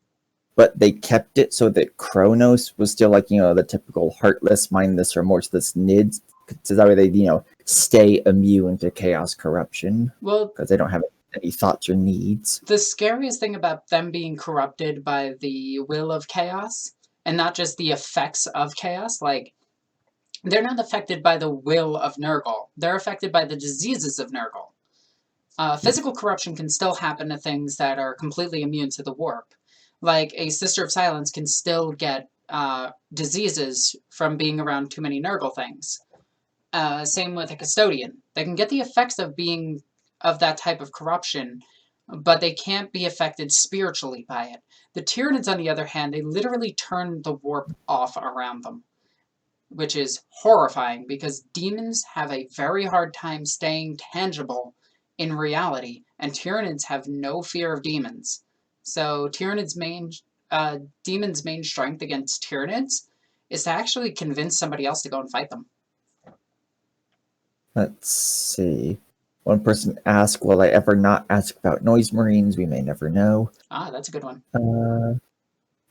but they kept it so that Kronos was still the typical heartless, mindless, remorseless Nids, so that way they stay immune to chaos corruption. Well, because they don't have any thoughts or needs. The scariest thing about them being corrupted by the will of chaos, and not just the effects of chaos, they're not affected by the will of Nurgle. They're affected by the diseases of Nurgle. Physical corruption can still happen to things that are completely immune to the warp. Like a Sister of Silence can still get diseases from being around too many Nurgle things. Same with a Custodian. They can get the effects of that type of corruption, but they can't be affected spiritually by it. The Tyranids, on the other hand, they literally turn the warp off around them, which is horrifying because demons have a very hard time staying tangible in reality, and Tyranids have no fear of demons. So demons' main strength against Tyranids is to actually convince somebody else to go and fight them. Let's see. One person asked, will I ever not ask about noise marines? We may never know. Ah, that's a good one.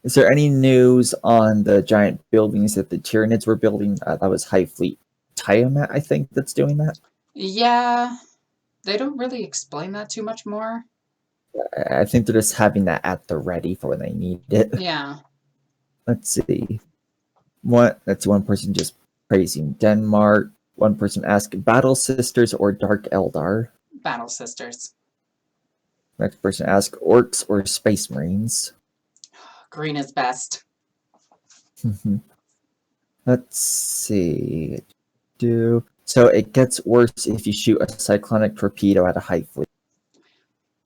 Is there any news on the giant buildings that the Tyranids were building? That was Hive Fleet Tiamat, I think, that's doing that. Yeah, they don't really explain that too much more. I think they're just having that at the ready for when they need it. Yeah. Let's see. That's one person just praising Denmark. One person asked, Battle Sisters or Dark Eldar? Battle Sisters. Next person asked, Orcs or Space Marines? Green is best. Let's see. So it gets worse if you shoot a cyclonic torpedo at a Hive Fleet.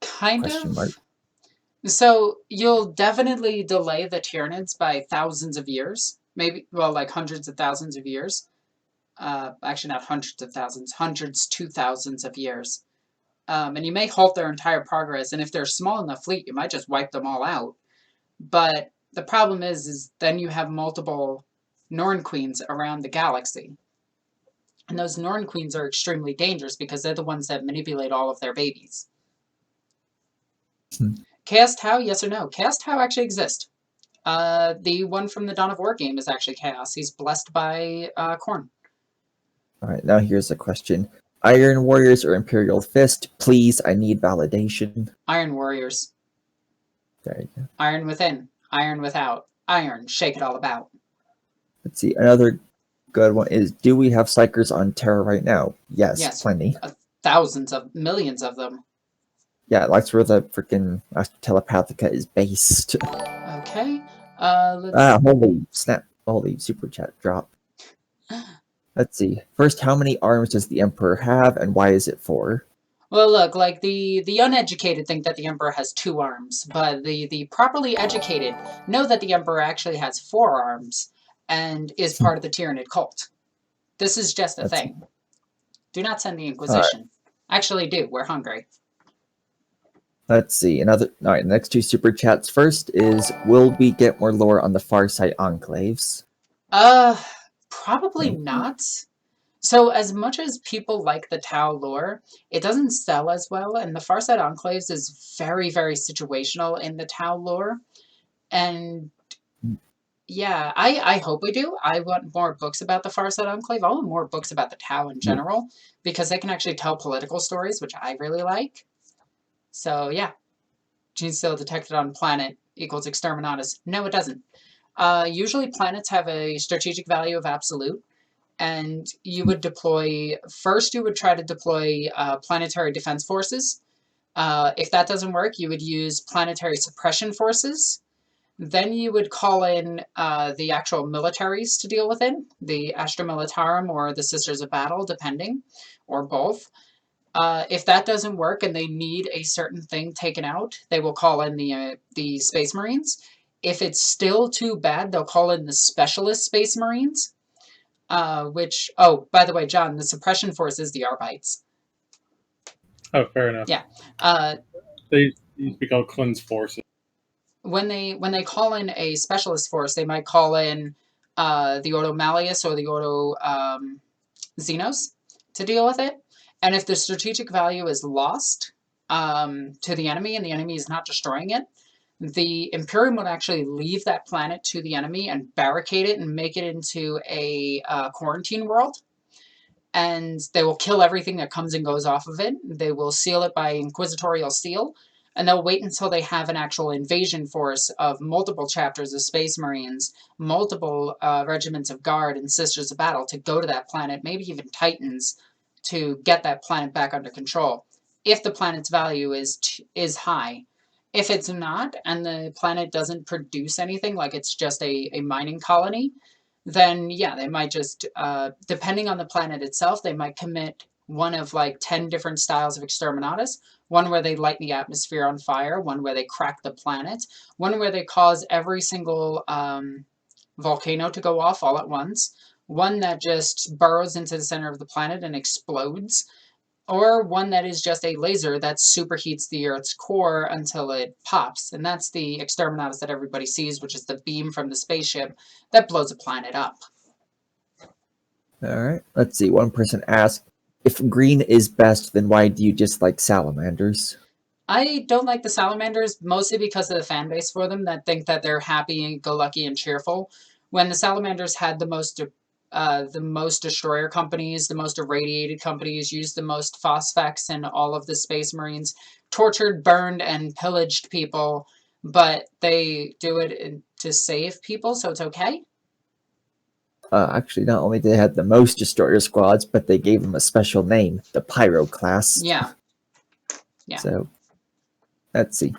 Kind of. So you'll definitely delay the Tyranids by thousands of years. Maybe, hundreds of thousands of years. Actually, not hundreds of thousands, hundreds to thousands of years. And you may halt their entire progress, and if they're small in the fleet, you might just wipe them all out. But the problem is then you have multiple Norn Queens around the galaxy. And those Norn Queens are extremely dangerous because they're the ones that manipulate all of their babies. Chaos Tau, yes or no? Chaos Tau actually exists. The one from the Dawn of War game is actually Chaos. He's blessed by Khorne. All right, now here's a question. Iron Warriors or Imperial Fist? Please, I need validation. Iron Warriors. There you go. Iron within, iron without. Iron, shake it all about. Let's see, another good one is, do we have Psykers on Terra right now? Yes. Plenty. Millions of them. Yeah, that's where the freaking Telepathica is based. Okay. Holy snap. Holy super chat drop. Let's see. First, how many arms does the Emperor have, and why is it 4? Well, look, like the uneducated think that the Emperor has 2 arms, but the properly educated know that the Emperor actually has 4 arms and is part of the Tyranid cult. This is just a That's- thing. Do not send the Inquisition. Actually, do. We're hungry. Let's see. All right, the next 2 super chats. First is, will we get more lore on the Farsight enclaves? Probably not. So as much as people like the Tau lore, it doesn't sell as well, and the Farsight Enclaves is very, very situational in the Tau lore. And yeah, I hope we do. I want more books about the Farsight Enclave. I want more books about the Tau in general, because they can actually tell political stories, which I really like. So yeah, Genestealer detected on planet equals Exterminatus. No, it doesn't. Usually planets have a strategic value of absolute. And you would deploy, first you would try to deploy planetary defense forces. If that doesn't work, you would use planetary suppression forces. Then you would call in the actual militaries to deal with it, the Astra Militarum or the Sisters of Battle, depending, or both. If that doesn't work and they need a certain thing taken out, they will call in the Space Marines. If it's still too bad, they'll call in the Specialist Space Marines. Which, oh, by the way, John, the suppression force is the Arbites. Oh, fair enough. Yeah. They used to be called cleanse forces. When they call in a specialist force, they might call in the Ordo Malleus or the Ordo Xenos to deal with it. And if the strategic value is lost to the enemy and the enemy is not destroying it, the Imperium would actually leave that planet to the enemy and barricade it and make it into a quarantine world. And they will kill everything that comes and goes off of it. They will seal it by inquisitorial seal. And they'll wait until they have an actual invasion force of multiple chapters of Space Marines, multiple regiments of Guard and Sisters of Battle to go to that planet, maybe even Titans, to get that planet back under control. If the planet's value is high. If it's not, and the planet doesn't produce anything, like it's just a mining colony, then yeah, they might just, depending on the planet itself, they might commit one of like 10 different styles of Exterminatus. One where they light the atmosphere on fire, one where they crack the planet, one where they cause every single volcano to go off all at once, one that just burrows into the center of the planet and explodes, or one that is just a laser that superheats the Earth's core until it pops. And that's the Exterminatus that everybody sees, which is the beam from the spaceship that blows a planet up. All right. Let's see. One person asked, if green is best, then why do you dislike salamanders? I don't like the salamanders, mostly because of the fan base for them that think that they're happy and go lucky and cheerful. When the salamanders had the most destroyer companies, the most irradiated companies, used the most phosphex and all of the Space Marines, tortured, burned, and pillaged people, but they do it to save people, so it's okay? Actually, not only did they have the most destroyer squads, but they gave them a special name, the Pyro class. Yeah. Yeah. So, let's see.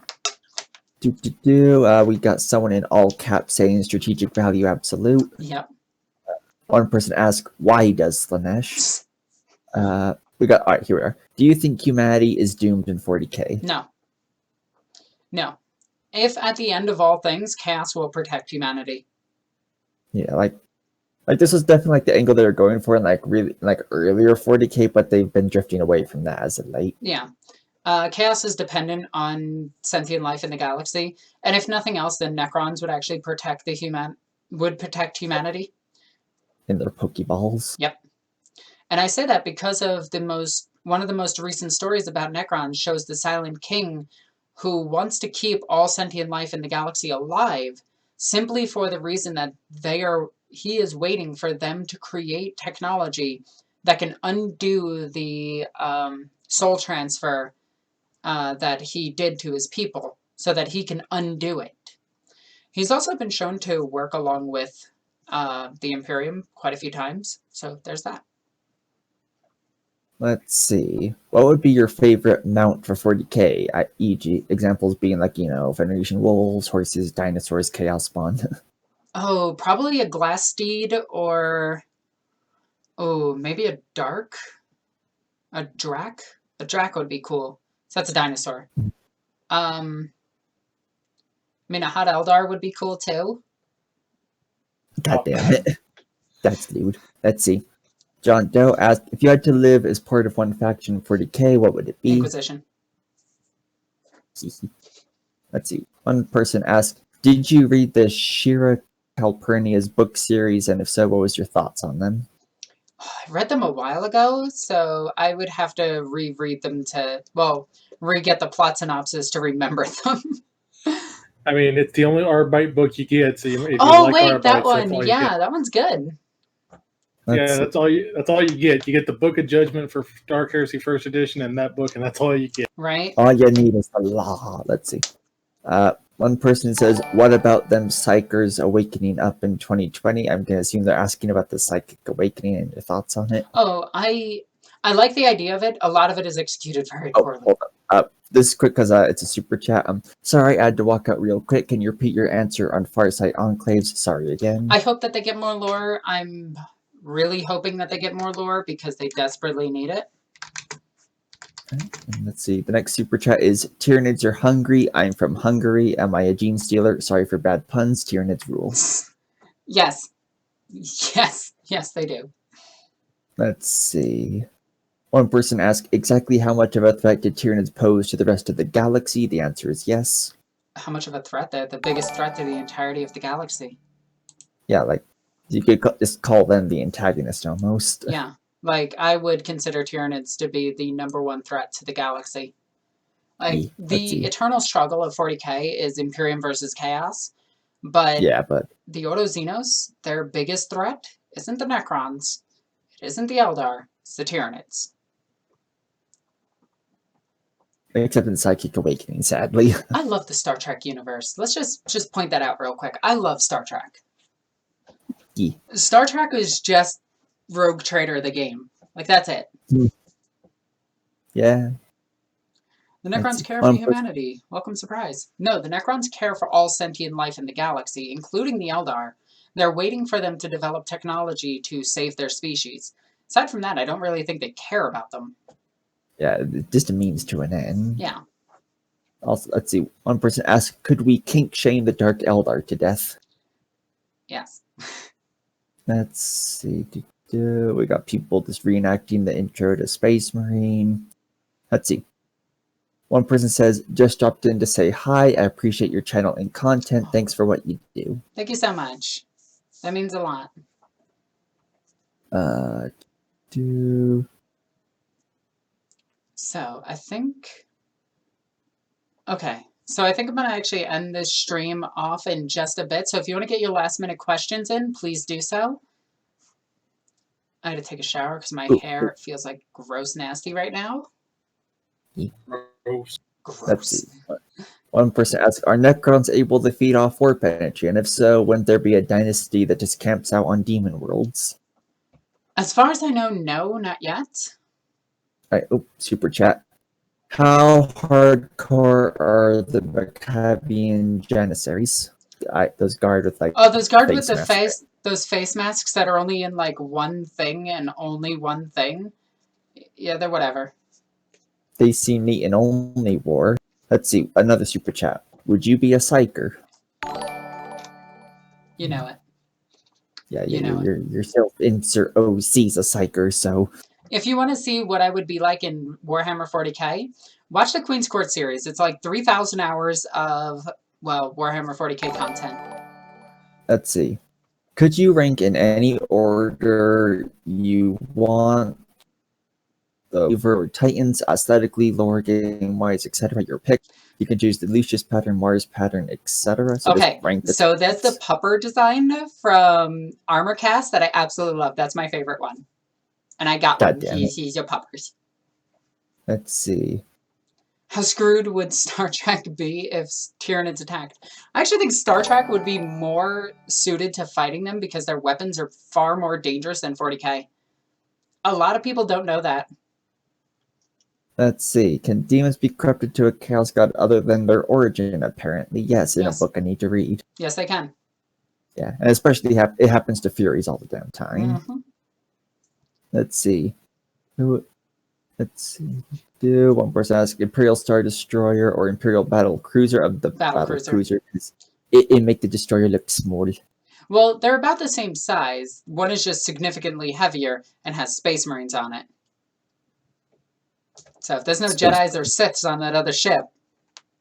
We got someone in all caps saying strategic value absolute. Yep. One person asked, why does Slanesh? We got, all right, here we are. Do you think humanity is doomed in 40k? No. No. If at the end of all things, chaos will protect humanity. Yeah, like this was definitely like the angle they were going for in like really like earlier 40k, but they've been drifting away from that as of late. Yeah. Chaos is dependent on sentient life in the galaxy, and if nothing else, then Necrons would actually protect protect humanity. In their Pokeballs. Yep. And I say that because of one of the most recent stories about Necrons shows the Silent King who wants to keep all sentient life in the galaxy alive simply for the reason that he is waiting for them to create technology that can undo the soul transfer that he did to his people so that he can undo it. He's also been shown to work along with the Imperium quite a few times, so there's that. Let's see. What would be your favorite mount for 40k? E.g., examples being like, Veneration wolves, horses, dinosaurs, chaos spawn. Oh, probably a glass steed or Oh, maybe a Dark? A Drac? A Drac would be cool. So that's a dinosaur. I mean, a Hot Eldar would be cool too. God damn it. That's lewd. Let's see. John Doe asked, if you had to live as part of one faction in 40k, what would it be? Inquisition. Let's see. One person asked, did you read the Shira Calpurnia's book series, and if so, what was your thoughts on them? I read them a while ago, so I would have to reread them to, well, re-get the plot synopsis to remember them. I mean, it's the only Arbite book you get. So if you Oh, like wait, Arbites, that that's all one. you Yeah, get. that one's good. Let's see. That's all you. That's all you get. You get the Book of Judgment for Dark Heresy First Edition and that book, and that's all you get. Right? All you need is the law. Let's see. One person says, what about them Psykers awakening up in 2020? I'm going to assume they're asking about the Psychic Awakening and your thoughts on it. Oh, I like the idea of it. A lot of it is executed very poorly. Hold up. This is quick because it's a super chat. Sorry, I had to walk out real quick. Can you repeat your answer on Farsight Enclaves? Sorry again. I hope that they get more lore. I'm really hoping that they get more lore because they desperately need it. And let's see. The next super chat is Tyranids are hungry. I'm from Hungary. Am I a Genestealer? Sorry for bad puns. Tyranids rule. Yes. Yes. Yes, they do. Let's see. One person asked exactly how much of a threat did Tyranids pose to the rest of the galaxy? The answer is yes. How much of a threat? They're the biggest threat to the entirety of the galaxy. Yeah, like you could just call them the antagonist almost. Yeah. Like, I would consider Tyranids to be the #1 threat to the galaxy. Like, the eternal struggle of 40k is Imperium versus Chaos, but yeah, but the Autoxenos, their biggest threat isn't the Necrons, it isn't the Eldar, it's the Tyranids. Except in Psychic Awakening, sadly. I love the Star Trek universe. Let's just point that out real quick. I love Star Trek. Yeah. Star Trek is just Rogue Trader the game. Like, that's it. Yeah. The Necrons care for humanity. Welcome surprise. No, the Necrons care for all sentient life in the galaxy, including the Eldar. They're waiting for them to develop technology to save their species. Aside from that, I don't really think they care about them. Yeah, just a means to an end. Yeah. Also, let's see. One person asked, could we kink shame the Dark Eldar to death? Yes. Let's see. We got people just reenacting the intro to Space Marine. Let's see. One person says, just dropped in to say hi. I appreciate your channel and content. Thanks for what you do. Thank you so much. That means a lot. So, I think... Okay. So, I think I'm going to actually end this stream off in just a bit. So, if you want to get your last-minute questions in, please do so. I had to take a shower because my hair feels like gross nasty right now. Gross. Let's see. One person asks, are Necrons able to feed off warp energy? And if so, wouldn't there be a dynasty that just camps out on demon worlds? As far as I know, no, not yet. All right, super chat. How hardcore are the Maccabean Janissaries? Those guard with like... Oh, those guard with the masks. those face masks that are only in like one thing and only one thing. Yeah, they're whatever. They see meat in only war. Let's see, another super chat. Would you be a Psyker? You know it. Yeah, You know your self-insert OC's a Psyker, so... If you want to see what I would be like in Warhammer 40k, watch the Queen's Court series. It's like 3,000 hours of, well, Warhammer 40k content. Let's see. Could you rank in any order you want the Weaver or Titans, aesthetically, lore, game-wise, etc. Your pick. You can choose the Lucius pattern, Mars pattern, etc. So okay, rank the so that's the pupper design from Armorcast that I absolutely love. That's my favorite one. And I got one. He's your puppers. Let's see. How screwed would Star Trek be if Tyranids attacked? I actually think Star Trek would be more suited to fighting them because their weapons are far more dangerous than 40k. A lot of people don't know that. Let's see. Can demons be corrupted to a chaos god other than their origin? Apparently, yes. In a book I need to read. Yes, they can. Yeah, and especially it happens to Furies all the damn time. Mm-hmm. Let's see. Who? Let's see. Do one person ask Imperial Star Destroyer or Imperial Battle Cruiser of the Battle Cruiser. 'Cause it make the destroyer look small. Well, they're about the same size. One is just significantly heavier and has Space Marines on it. So if there's no Jedis or Siths on that other ship,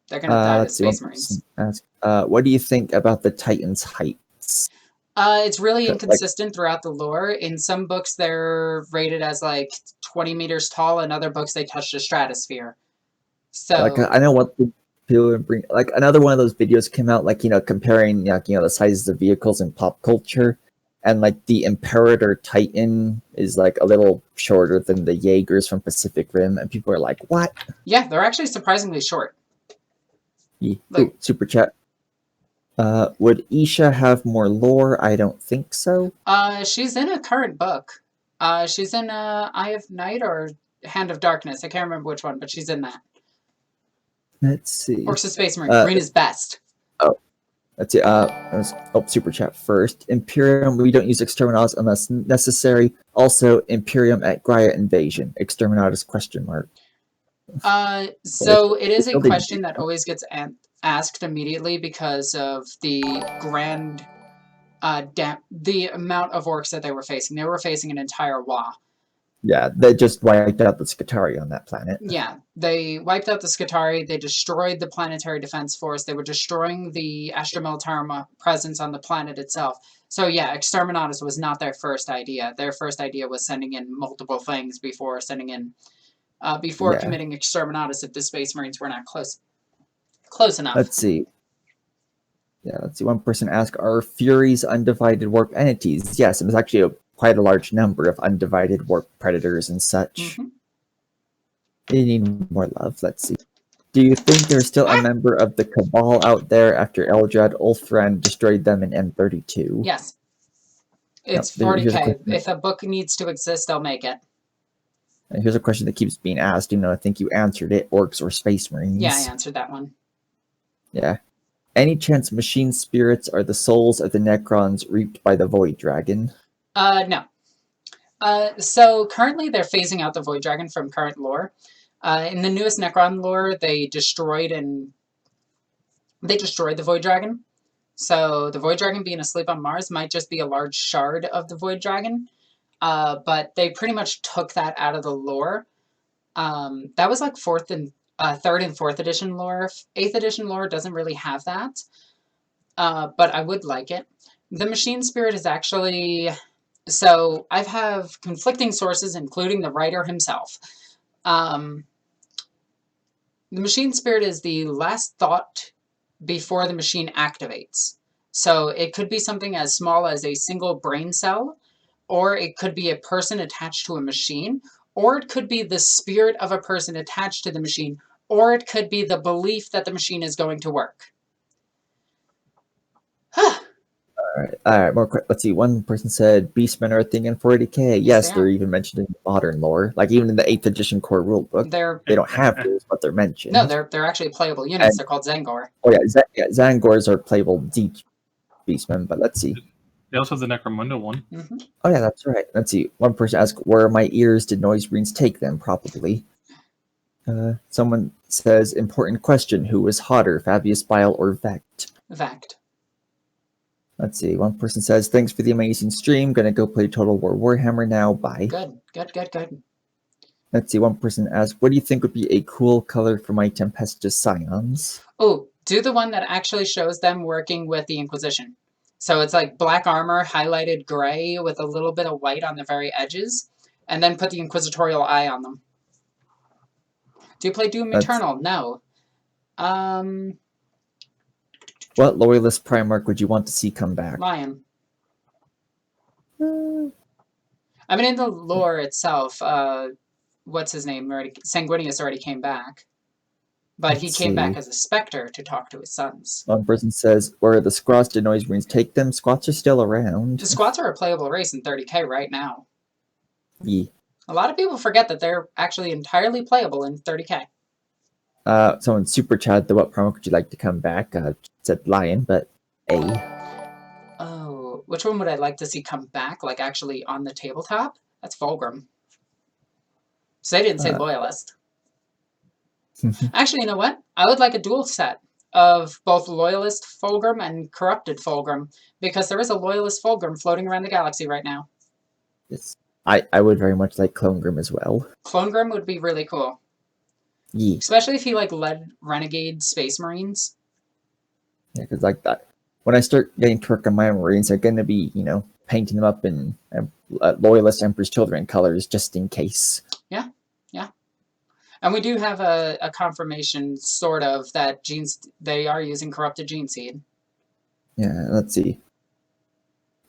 they're going to die to Space Marines. Ask, what do you think about the Titan's heights? It's really inconsistent throughout the lore. In some books, they're rated as like 20 meters tall. In other books, they touch the stratosphere. So, like, I know what people bring. Like another one of those videos came out, like comparing, the sizes of vehicles in pop culture, and like the Imperator Titan is like a little shorter than the Jaegers from Pacific Rim, and people are like, "What?" Yeah, they're actually surprisingly short. Yeah. Ooh, super chat. Would Isha have more lore? I don't think so. She's in a current book. She's in Eye of Night or Hand of Darkness. I can't remember which one, but she's in that. Let's see. Orcs of Space Marine. Green is best. Oh, let's see. Super chat first. Imperium. We don't use Exterminatus unless necessary. Also, Imperium at Gaia Invasion. Exterminatus ? So it is a question that always gets asked immediately because of the grand, the amount of orcs that they were facing. They were facing an entire Wa. Yeah, they just wiped out the Skitarii on that planet. Yeah, they wiped out the Skitarii. They destroyed the Planetary Defense Force. They were destroying the Astra Militarum presence on the planet itself. So yeah, Exterminatus was not their first idea. Their first idea was sending in multiple things before sending in, committing Exterminatus if the Space Marines were not close enough. Let's see. Yeah, let's see. One person asked, are Furies undivided warp entities? Yes, it was actually quite a large number of undivided warp predators and such. Mm-hmm. They need more love. Let's see. Do you think there's still a member of the Cabal out there after Eldrad Ulthran destroyed them in M32? Yes. It's 40k. If a book needs to exist, they'll make it. And here's a question that keeps being asked. I think you answered it. Orcs or Space Marines? Yeah, I answered that one. Yeah. Any chance machine spirits are the souls of the Necrons reaped by the Void Dragon? No. So currently they're phasing out the Void Dragon from current lore. In the newest Necron lore, they destroyed the Void Dragon. So the Void Dragon being asleep on Mars might just be a large shard of the Void Dragon. But they pretty much took that out of the lore. That was like 3rd and 4th edition lore. 8th edition lore doesn't really have that. But I would like it. The Machine Spirit is actually... So I have conflicting sources, including the writer himself. The Machine Spirit is the last thought before the machine activates. So it could be something as small as a single brain cell, or it could be a person attached to a machine, or it could be the spirit of a person attached to the machine, or it could be the belief that the machine is going to work. All right, more quick. Let's see. One person said Beastmen are a thing in 40k. Yes, they're even mentioned in modern lore. Like even in the 8th edition core rulebook. They don't have rules, but they're mentioned. No, they're actually playable units. They're called Zangor. Oh yeah, Zangors are playable deep Beastmen, but let's see. They also have the Necromundo one. Mm-hmm. Oh yeah, that's right. Let's see. One person asked, where are my ears? Did Noise Marines take them? Probably. Someone says, important question. Who was hotter, Fabius Bile or Vect? Vect. Let's see. One person says, thanks for the amazing stream. Gonna go play Total War Warhammer now. Bye. Good. Let's see. One person asked, what do you think would be a cool color for my Tempestus Scions? Oh, do the one that actually shows them working with the Inquisition. So it's like black armor, highlighted gray with a little bit of white on the very edges. And then put the Inquisitorial eye on them. Do you play Doom Eternal? No. What Loyalist Primarch would you want to see come back? Lion. I mean, in the lore itself, what's his name? Sanguinius already came back. But he came back as a Spectre to talk to his sons. One person says, where are the Squats? Did Noise Marines take them? Squats are still around. The Squats are a playable race in 30k right now. Yeah. A lot of people forget that they're actually entirely playable in 30k. Someone super chatted, what Primarch would you like to come back? Said Lion, but A. Oh, which one would I like to see come back? Like actually on the tabletop? That's Fulgrim. So they didn't say Loyalist. Actually, you know what? I would like a dual set of both Loyalist Fulgrim and Corrupted Fulgrim, because there is a Loyalist Fulgrim floating around the galaxy right now. Yes. I would very much like Clone Grim as well. Clone Grim would be really cool. Yeah. Especially if he like led Renegade Space Marines. Yeah, because like that, when I start getting to work on my Marines, they're going to be, painting them up in Loyalist Emperor's Children colors just in case. Yeah. And we do have a confirmation, sort of, that they are using Corrupted Gene Seed. Yeah, let's see.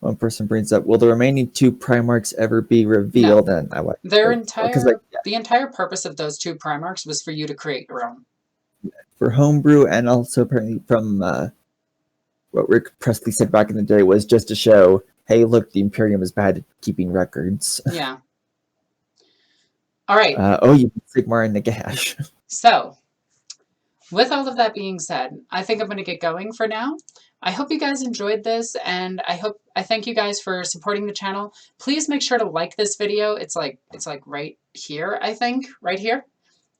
One person brings up, will the remaining 2 Primarchs ever be revealed? No. And I like the entire purpose of those 2 Primarchs was for you to create your own. For homebrew, and also apparently from what Rick Presley said back in the day, was just to show, hey, look, the Imperium is bad at keeping records. Yeah. All right. You can Sigmar and Nagash. So, with all of that being said, I think I'm going to get going for now. I hope you guys enjoyed this, and I thank you guys for supporting the channel. Please make sure to like this video. It's like right here, I think, right here.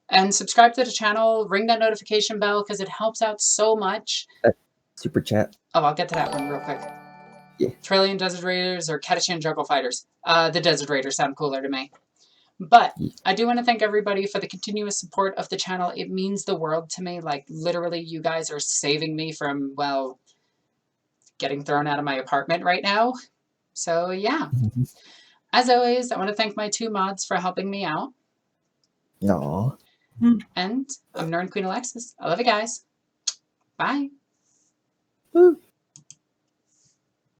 And subscribe to the channel, ring that notification bell, because it helps out so much. Super chat. Oh, I'll get to that one real quick. Yeah. Trillion Desert Raiders or Catachan Juggle Fighters. The Desert Raiders sound cooler to me. But I do want to thank everybody for the continuous support of the channel. It means the world to me. Like, literally, you guys are saving me from, well, getting thrown out of my apartment right now. So, yeah. As always, I want to thank my 2 mods for helping me out. No. And I'm NornQueenAlexis. I love you guys. Bye. Woo.